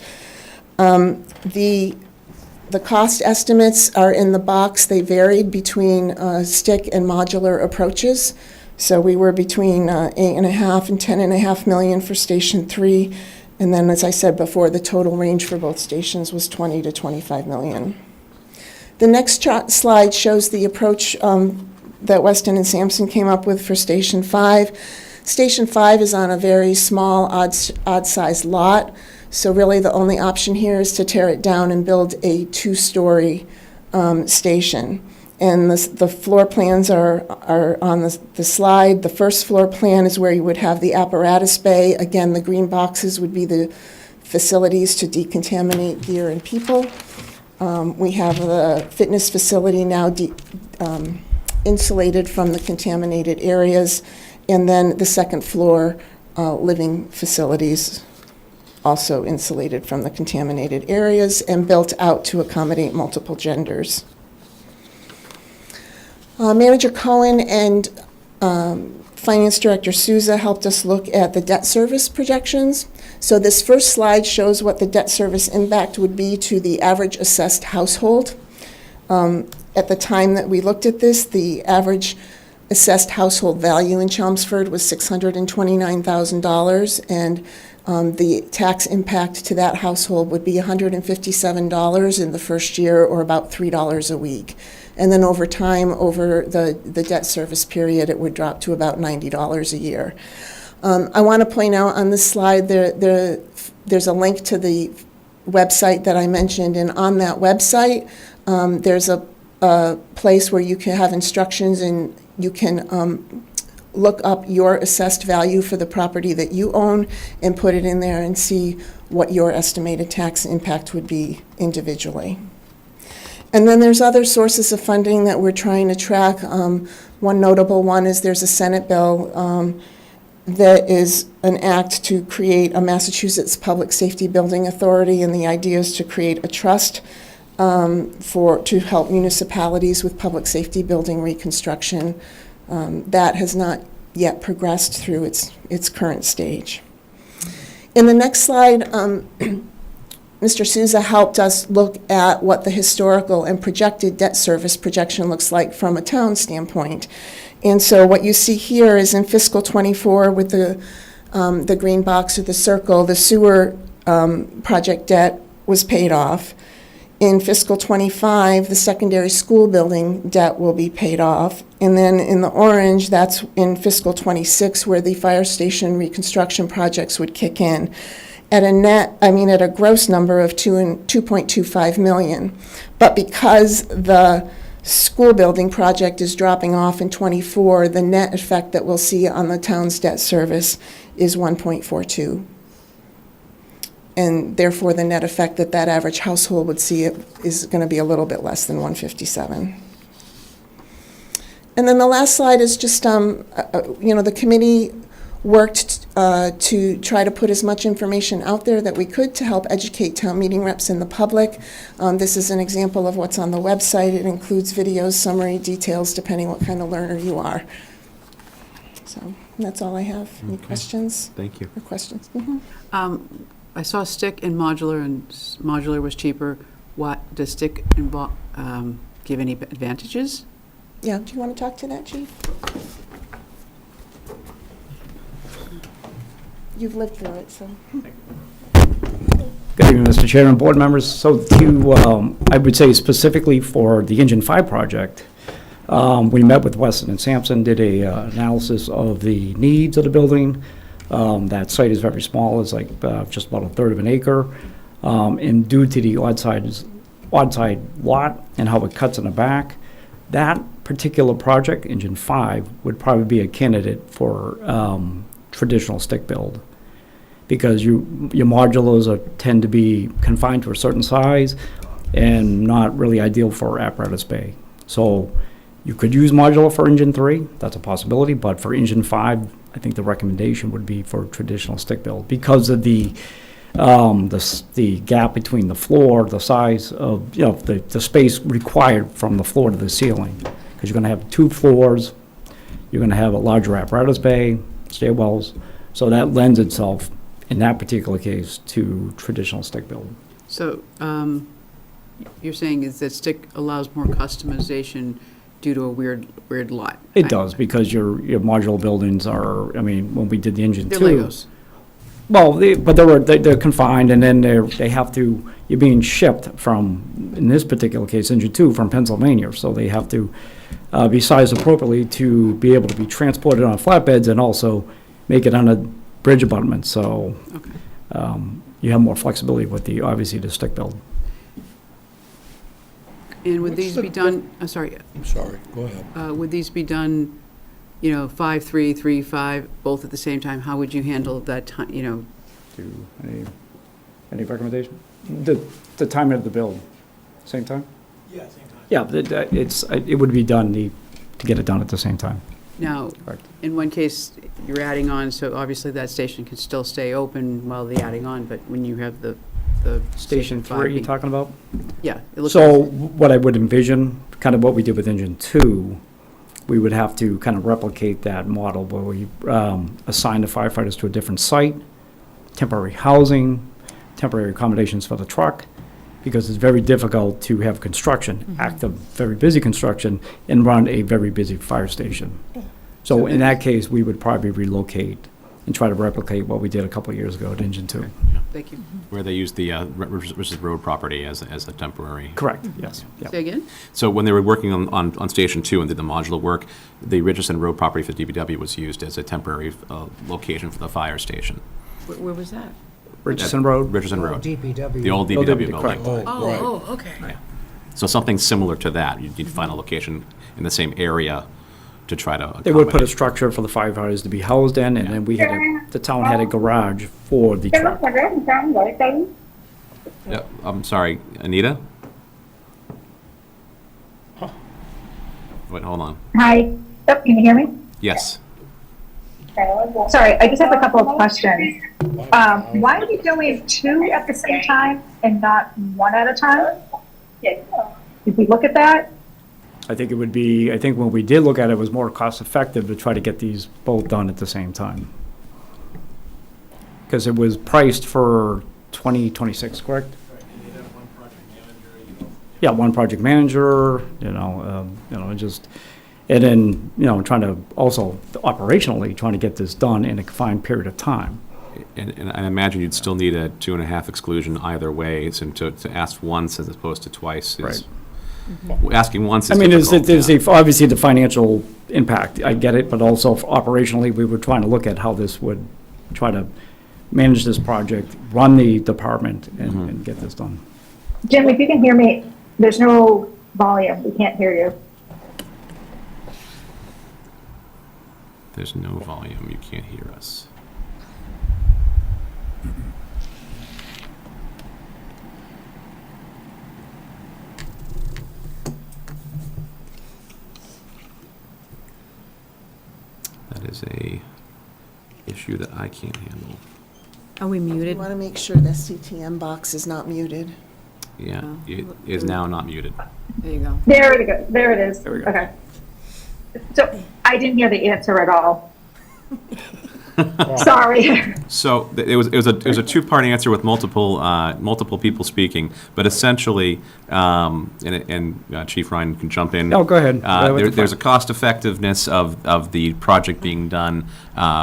The cost estimates are in the box. They varied between stick and modular approaches. So we were between $8.5 and $10.5 million for Station 3. And then, as I said before, the total range for both stations was $20 to $25 million. The next slide shows the approach that Weston and Sampson came up with for Station 5. Station 5 is on a very small, odd-sized lot. So really the only option here is to tear it down and build a 2-story station. And the floor plans are on the slide. The first floor plan is where you would have the apparatus bay. Again, the green boxes would be the facilities to decontaminate gear and people. We have the fitness facility now insulated from the contaminated areas. And then the second floor living facilities also insulated from the contaminated areas and built out to accommodate multiple genders. Manager Cohen and Finance Director Souza helped us look at the debt service projections. So this first slide shows what the debt service impact would be to the average assessed household. At the time that we looked at this, the average assessed household value in Chelmsford was $629,000, and The tax impact to that household would be $157 in the first year, or about $3 a week. And then over time, over the debt service period, it would drop to about $90 a year. I want to point out on this slide, there's a link to the website that I mentioned, and on that website, there's a place where you can have instructions, and you can look up your assessed value for the property that you own and put it in there and see what your estimated tax impact would be individually. And then there's other sources of funding that we're trying to track. One notable one is there's a Senate bill that is an act to create a Massachusetts Public Safety Building Authority, and the idea is to create a trust to help municipalities with public safety building reconstruction. That has not yet progressed through its current stage. In the next slide, Mr. Souza helped us look at what the historical and projected debt service projection looks like from a town standpoint. And so what you see here is in fiscal '24 with the green box or the circle, the sewer project debt was paid off. In fiscal '25, the secondary school building debt will be paid off. And then in the orange, that's in fiscal '26 where the fire station reconstruction projects would kick in at a gross number of $2.25 million. But because the school building project is dropping off in '24, the net effect that we'll see on the town's debt service is 1.42. And therefore, the net effect that average household would see is going to be a little bit less than 157. And then the last slide is just, the committee worked to try to put as much information out there that we could to help educate town meeting reps and the public. This is an example of what's on the website. It includes videos, summary, details, depending what kind of learner you are. So that's all I have. Any questions? Thank you. Or questions? Mm-hmm. I saw stick and modular was cheaper. What, does stick give any advantages? Yeah, do you want to talk to that, Chief? You've lived through it, so. Good evening, Mr. Chair and board members. So I would say specifically for the Engine 5 project, we met with Weston and Sampson, did a analysis of the needs of the building. That site is very small, it's like just about a third of an acre. And due to the odd side lot and how it cuts in the back, that particular project, Engine 5, would probably be a candidate for traditional stick build, because your modulars tend to be confined to a certain size and not really ideal for apparatus bay. So you could use modular for Engine 3, that's a possibility, but for Engine 5, I think the recommendation would be for traditional stick build because of the gap between the floor, the size of, the space required from the floor to the ceiling. Because you're going to have 2 floors, you're going to have a larger apparatus bay, stairwells, so that lends itself, in that particular case, to traditional stick build. So you're saying is that stick allows more customization due to a weird lot? It does, because your modular buildings are, when we did the Engine 2. They're Legos. Well, they're confined, and then you're being shipped from, in this particular case, Engine 2, from Pennsylvania, so they have to be sized appropriately to be able to be transported on flatbeds and also make it on a bridge abutment, so Okay. You have more flexibility with obviously the stick build. And would What's these the- be done, I'm sorry, I'm sorry, go ahead. would these be done, 5-3, 3-5, both at the same time? How would you handle that time, Do any recommendation? The timing of the build, same time? Yeah, same time. Yeah, it would be done, to get it done at the same time. Now, Correct. in one case, you're adding on, so obviously that station can still stay open while the adding on, but when you have the Station 3 you're being- talking about? Yeah. It looks So like- what I would envision, kind of what we did with Engine 2, we would have to kind of replicate that model where we assign the firefighters to a different site, temporary housing, temporary accommodations for the truck, because it's very difficult to have construction, active, very busy construction, and run a very busy fire station. So in that case, we would probably relocate and try to replicate what we did a couple of years ago at Engine 2. Thank you. Where they used the Richardson Road property as a temporary. Correct, yes. Yep. Say again? So when they were working on Station 2 and did the modular work, the Richardson Road property for DPW was used as a temporary location for the fire station. Where was that? Richardson Road? Richardson Road. DPW. The old Oh, DPW correct. building. Okay. So something similar to that. You'd need to find a location in the same area to try to They would put a accommodate. structure for the firefighters to be housed in, and then the town had a garage for the truck. Yeah, I'm sorry, Anita? Wait, hold on. Hi, oh, can you hear me? Yes. Sorry, I just have a couple of questions. Why are you doing two at the same time and not one at a time? Did we look at that? I think when we did look at it, it was more cost effective to try to get these both done at the same time. Because it was priced for 2026, correct? Yeah, one project manager, and then, trying to also operationally, trying to get this done in a confined period of time. And I imagine you'd still need a 2.5 exclusion either way, so to ask once as opposed to twice is, asking once is difficult. There's obviously the financial impact, I get it, but also operationally, we were trying to look at how this would try to manage this project, run the department, and get this done. Jim, if you can hear me, there's no volume. We can't hear you. There's no volume, you can't hear us. That is a issue that I can't handle. Are we You muted? want to make sure the CTM box is not muted. Yeah, Oh. it is now not muted. There you go. There we go. There it is. There we go. Okay. So I didn't hear the answer at all. Sorry. So it was a two-part answer with multiple people speaking, but essentially, and Chief Ryan can jump in. No, go ahead. Go ahead with the There's a plan. cost effectiveness of the project being done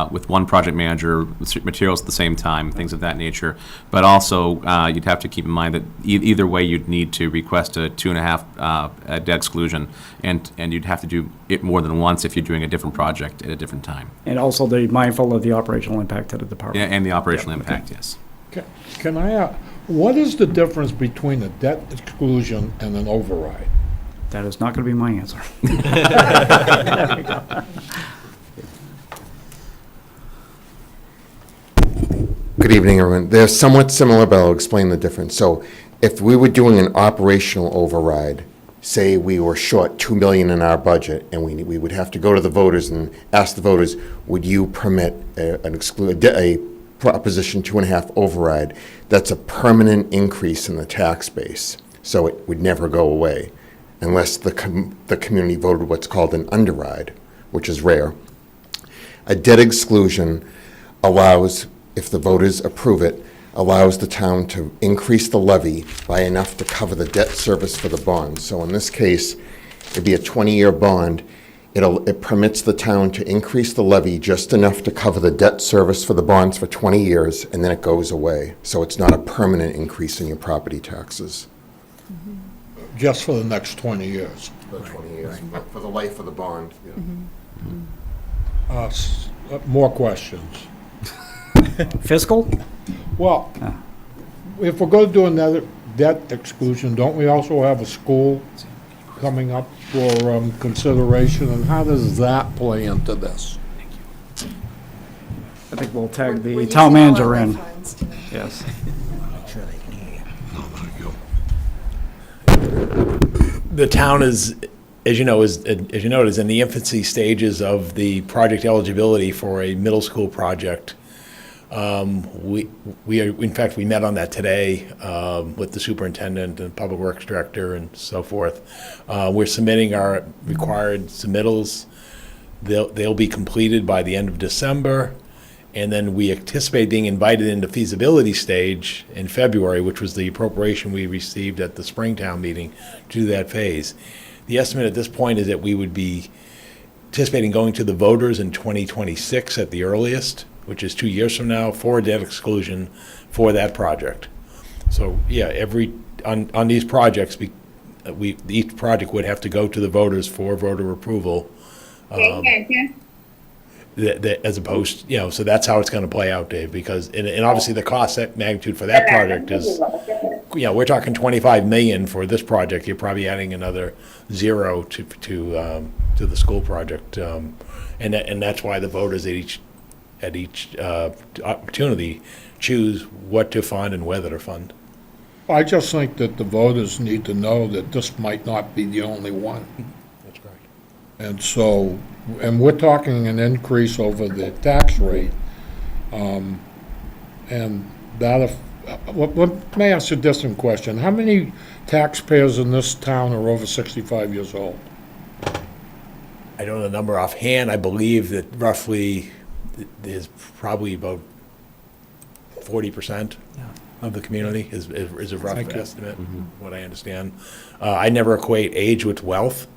with one project manager, with materials at the same time, things of that nature. But also, you'd have to keep in mind that either way, you'd need to request a 2.5 debt exclusion, and you'd have to do it more than once if you're doing a different project at a different time. And also be mindful of the operational impact to the department. And the operational impact, yes. Can I ask, what is the difference between a debt exclusion and an override? That is not going to be my answer. Good evening, everyone. They're somewhat similar, but I'll explain the difference. So if we were doing an operational override, say we were short $2 million in our budget, and we would have to go to the voters and ask the voters, would you permit a Proposition 2.5 override? That's a permanent increase in the tax base, so it would never go away unless the community voted what's called an underride, which is rare. A debt exclusion allows, if the voters approve it, allows the town to increase the levy by enough to cover the debt service for the bond. So in this case, it'd be a 20-year bond. It permits the town to increase the levy just enough to cover the debt service for the bonds for 20 years, and then it goes away. So it's not a permanent increase in your property taxes. Just for the next 20 years? For 20 years, for the life of the bond. More questions? Fiscal? Well, if we're going to do another debt exclusion, don't we also have a school coming up for consideration, and how does that play into this? I think we'll tag We're the town using all manager our in. funds today. Yes. The town is, as you know, is in the infancy stages of the project eligibility for a middle school project. We met on that today with the superintendent and public works director and so forth. We're submitting our required submittals. They'll be completed by the end of December, and then we anticipate being invited into feasibility stage in February, which was the appropriation we received at the Springtown meeting to do that phase. The estimate at this point is that we would be anticipating going to the voters in 2026 at the earliest, which is 2 years from now, for a debt exclusion for that project. So, yeah, on these projects, each project would have to go to the voters for voter approval. As opposed, so that's how it's going to play out, Dave, because, and obviously the cost magnitude for that project is, we're talking 25 million for this project. You're probably adding another 0 to the school project. And that's why the voters at each opportunity choose what to fund and whether to fund. I just think that the voters need to know that this might not be the only one. That's correct. And so, and we're talking an increase over the tax rate. And that, let me ask you a different question. How many taxpayers in this town are over 65 years old? I don't know the number offhand. I believe that roughly there's probably about 40% of the community is a rough estimate, what I understand. I never equate age with wealth,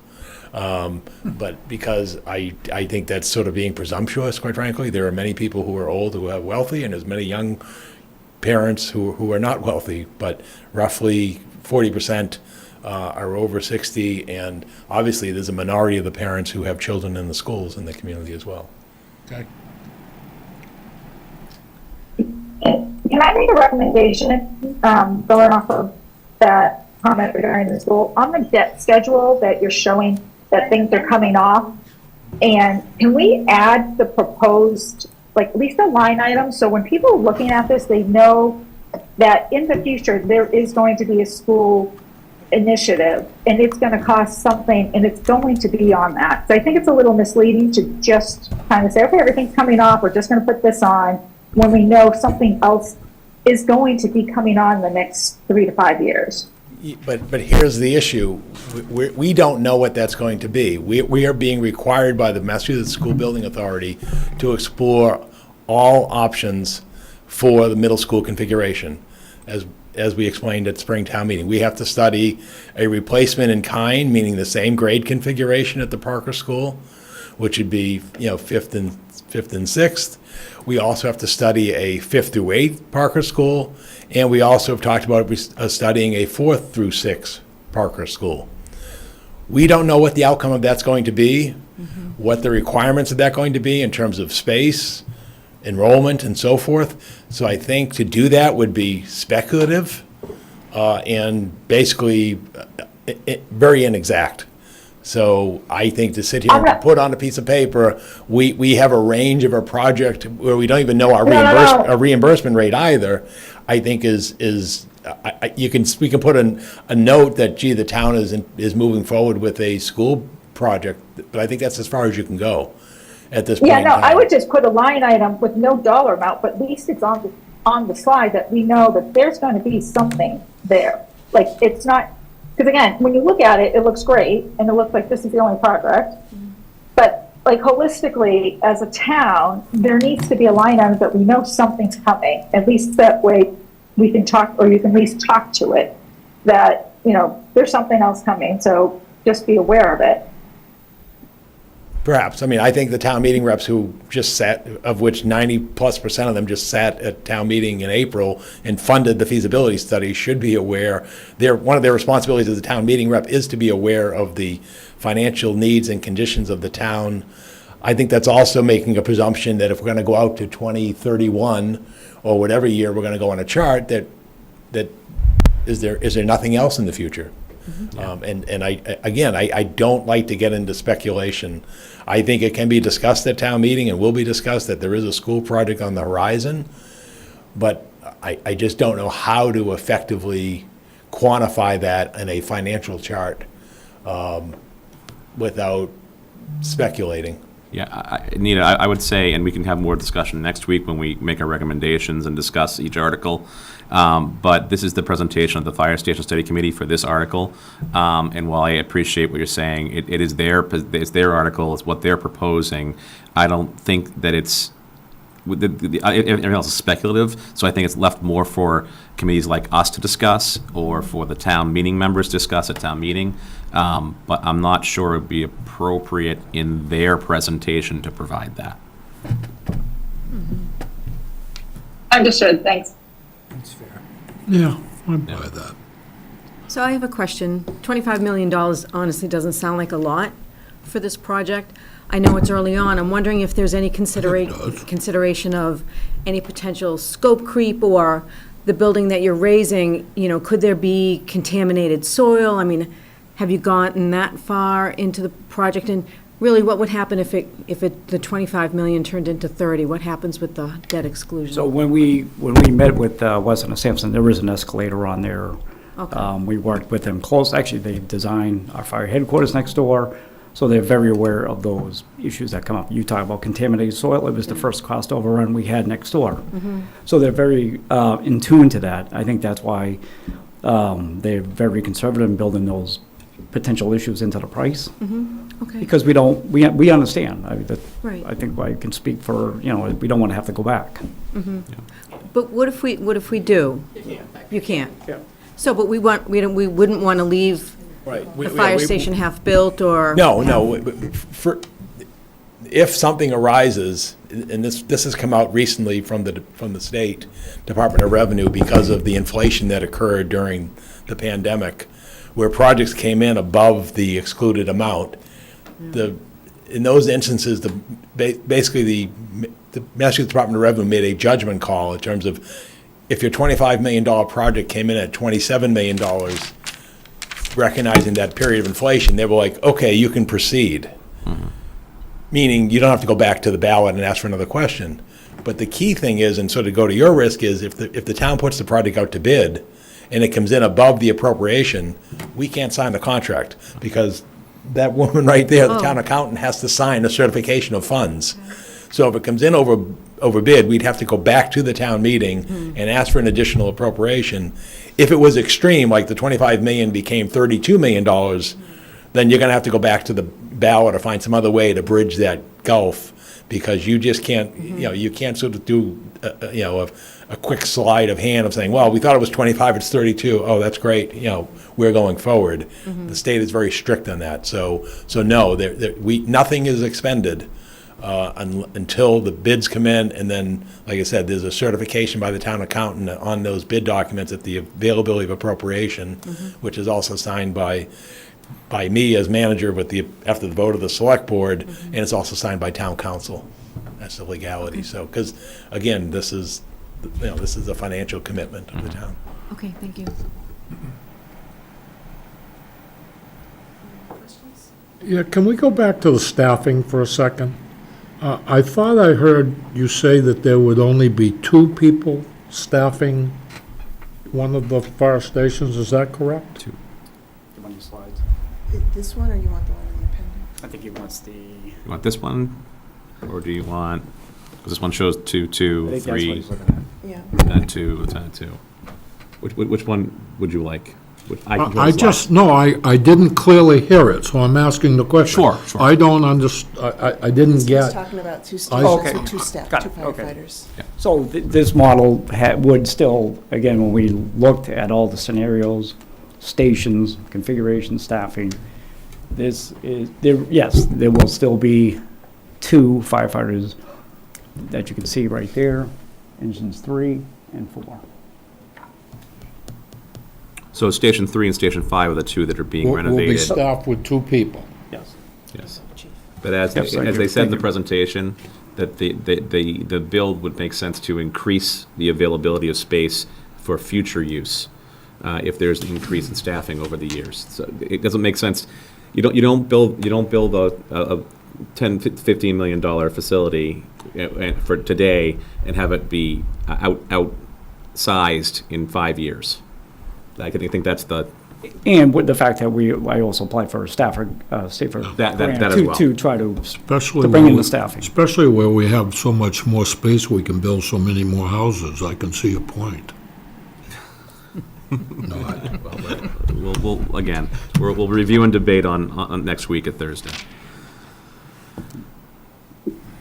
but because I think that's sort of being presumptuous, quite frankly. There are many people who are old who are wealthy, and there's many young parents who are not wealthy, but roughly 40% are over 60, and obviously there's a minority of the parents who have children in the schools in the community as well. Okay. Can I make a recommendation, going off of that comment regarding the school? On the debt schedule that you're showing that things are coming off, and can we add the proposed, like at least a line item, so when people are looking at this, they know that in the future, there is going to be a school initiative, and it's gonna cost something, and it's going to be on that. So I think it's a little misleading to just kind of say, okay, everything's coming off, we're just gonna put this on, when we know something else is going to be coming on in the next 3 to 5 years. But here's the issue. We don't know what that's going to be. We are being required by the Massachusetts School Building Authority to explore all options for the middle school configuration, as we explained at Springtown meeting. We have to study a replacement in kind, meaning the same grade configuration at the Parker School, which would be, fifth and sixth. We also have to study a 5th through 8th Parker School, and we also have talked about studying a 4th through 6th Parker School. We don't know what the outcome of that's going to be, what the requirements of that going to be in terms of space, enrollment, and so forth. So I think to do that would be speculative and basically very inexact. So I think to sit here and put on a piece of paper, we have a range of a project where we don't even know our reimbursement rate either, I think we can put a note that, gee, the town is moving forward with a school project, but I think that's as far as you can go at this point. Yeah, no, I would just put a line item with no dollar amount, but at least it's on the slide that we know that there's going to be something there. Like, it's not, because again, when you look at it, it looks great, and it looks like this is the only project. But like holistically, as a town, there needs to be a line item that we know something's coming. At least that way we can talk, or you can at least talk to it, that, there's something else coming. So just be aware of it. Perhaps. I mean, I think the town meeting reps who just sat, of which 90+% of them just sat at town meeting in April and funded the feasibility study, should be aware. One of their responsibilities as a town meeting rep is to be aware of the financial needs and conditions of the town. I think that's also making a presumption that if we're going to go out to 2031 or whatever year we're going to go on a chart, that is there nothing else in the future? And I don't like to get into speculation. I think it can be discussed at town meeting and will be discussed that there is a school project on the horizon, but I just don't know how to effectively quantify that in a financial chart without speculating. Yeah, Nita, I would say, and we can have more discussion next week when we make our recommendations and discuss each article, but this is the presentation of the Fire Station Study Committee for this article, and while I appreciate what you're saying, it's their article, it's what they're proposing. I don't think that it's, everything else is speculative, so I think it's left more for committees like us to discuss, or for the town meeting members to discuss at town meeting, but I'm not sure it would be appropriate in their presentation to provide that. Understood, thanks. Yeah, I buy that. So I have a question. $25 million honestly doesn't sound like a lot for this project. I know it's early on. I'm wondering if there's any consideration of any potential scope creep, or the building that you're raising, could there be contaminated soil? I mean, have you gotten that far into the project? And really, what would happen if the 25 million turned into 30? What happens with the debt exclusion? So when we met with Weston and Sampson, there was an escalator on there. Okay. We worked with them close. Actually, they designed our fire headquarters next door, so they're very aware of those issues that come up. You talk about contaminated soil. It was the first cost overrun we had next door. So they're very in tune to that. I think that's why they're very conservative in building those potential issues into the price. Okay. Because we understand. Right. I think I can speak for, we don't want to have to go back. But what if we do? You can't. Yeah. So, but we wouldn't want to leave Right. the fire station half-built, or? No. If something arises, and this has come out recently from the state Department of Revenue because of the inflation that occurred during the pandemic, where projects came in above the excluded amount, in those instances, basically the Massachusetts Department of Revenue made a judgment call in terms of if your $25 million project came in at $27 million, recognizing that period of inflation, they were like, okay, you can proceed. Meaning you don't have to go back to the ballot and ask for another question. But the key thing is, and so to go to your risk, is if the town puts the project out to bid and it comes in above the appropriation, we can't sign the contract because that woman right there, the town accountant, has to sign a certification of funds. So if it comes in over bid, we'd have to go back to the town meeting and ask for an additional appropriation. If it was extreme, like the 25 million became $32 million, then you're gonna have to go back to the ballot or find some other way to bridge that gulf, because you just can't, you can't sort of do, a quick slide of hand of saying, well, we thought it was 25, it's 32, oh, that's great, we're going forward. The state is very strict on that, so no, nothing is expended until the bids come in, and then, like I said, there's a certification by the town accountant on those bid documents at the availability of appropriation, which is also signed by me as manager after the vote of the select board, and it's also signed by town council. That's the legality. So, because again, this is a financial commitment of the town. Okay, thank you. Yeah, can we go back to the staffing for a second? I thought I heard you say that there would only be 2 people staffing one of the fire stations, is that correct? 2. One of the slides. This one, or you want the one in the appendix? I think he wants the. You want this one, or do you want, because this one shows 2, 2, 3, Yeah. and 2, and 2. Which one would you like? I didn't clearly hear it, so I'm asking the question. Sure. I don't I didn't He's get, talking about 2 stations Okay. with 2 staff, Got 2 it, okay. firefighters. So this model would still, again, when we looked at all the scenarios, stations, configuration, staffing, yes, there will still be 2 firefighters that you can see right there, engines 3 and 4. So Station 3 and Station 5 are the 2 that are being will be renovated. staffed with 2 people. Yes. Yes. But as Yes, thank you. they said in the Thank you. presentation, that the build would make sense to increase the availability of space for future use if there's an increase in staffing over the years. So it doesn't make sense. You don't build a $10, $15 million facility for today and have it be outsized in 5 years. I think that's the. And with the fact that I also applied for a safer That grant as well. to try to Especially bring in where- the staffing. Especially where we have so much more space, we can build so many more houses. I can see a point. We'll review and debate on next week at Thursday.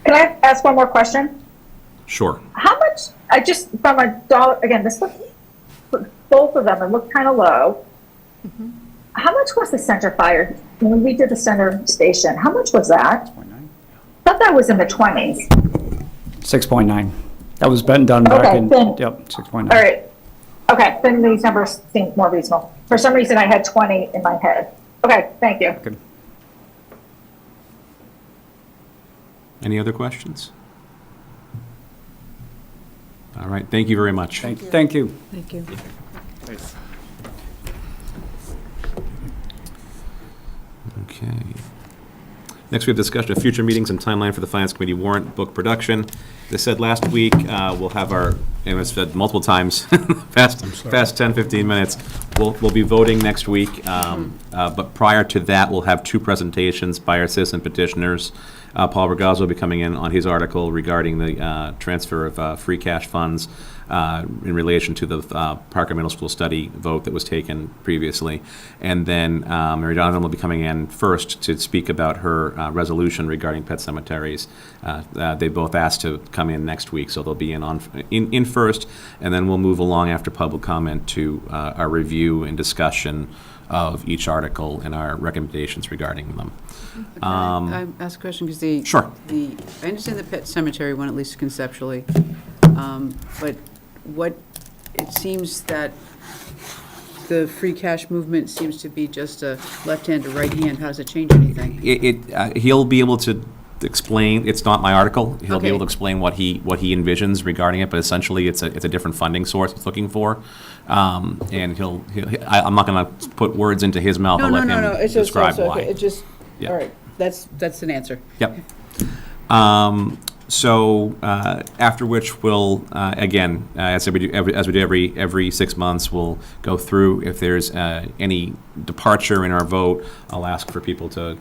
Can I ask one more question? Sure. How much, from a dollar, again, this look, both of them, it looked kind of low. How much was the center fire, when we did the center station, how much was that? I thought that was in the 20s. 6.9. That was been done back Okay, in, then- yep, 6.9. All right. Okay, then these numbers seem more reasonable. For some reason, I had 20 in my head. Okay, thank you. Good. Any other questions? All right, thank you very much. Thank you. Thank you. Okay. Next, we have discussion of future meetings and timeline for the Finance Committee warrant book production. As I said last week, we'll have our, and it's said multiple times, past 10, 15 minutes. We'll be voting next week, but prior to that, we'll have two presentations by our citizen petitioners. Paul Regazzo will be coming in on his article regarding the transfer of free cash funds in relation to the Parker Middle School study vote that was taken previously. And then Mary Donovan will be coming in first to speak about her resolution regarding pet cemeteries. They both asked to come in next week, so they'll be in first, and then we'll move along after public comment to our review and discussion of each article and our recommendations regarding them. I ask a question because the. Sure. I understand the pet cemetery one, at least conceptually. But it seems that the free cash movement seems to be just a left hand to right hand. How does it change anything? He'll be able to explain, it's not my article, he'll be Okay. able to explain what he envisions regarding it, but essentially it's a different funding source he's looking for. And I'm not gonna put words into his mouth, I'll let him It's just, describe okay, why. it just, Yeah. all right, that's an answer. Yep. So after which we'll, again, as we do every 6 months, we'll go through. If there's any departure in our vote, I'll ask for people to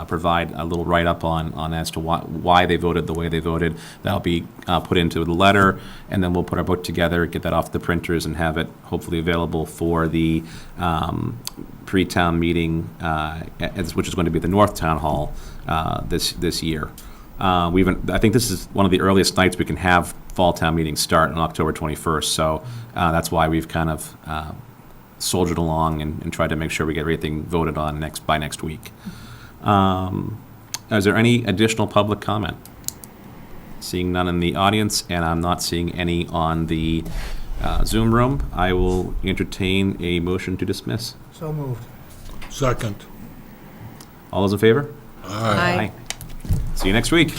provide a little write-up on as to why they voted the way they voted. That'll be put into the letter, and then we'll put our vote together, get that off the printers, and have it hopefully available for the pre-town meeting, which is going to be at the North Town Hall this year. I think this is one of the earliest nights we can have fall town meetings start on October 21st, so that's why we've kind of soldiered along and tried to make sure we get everything voted on by next week. Is there any additional public comment? Seeing none in the audience, and I'm not seeing any on the Zoom room, I will entertain a motion to dismiss. So moved. Second. All those in favor? Aye. See you next week.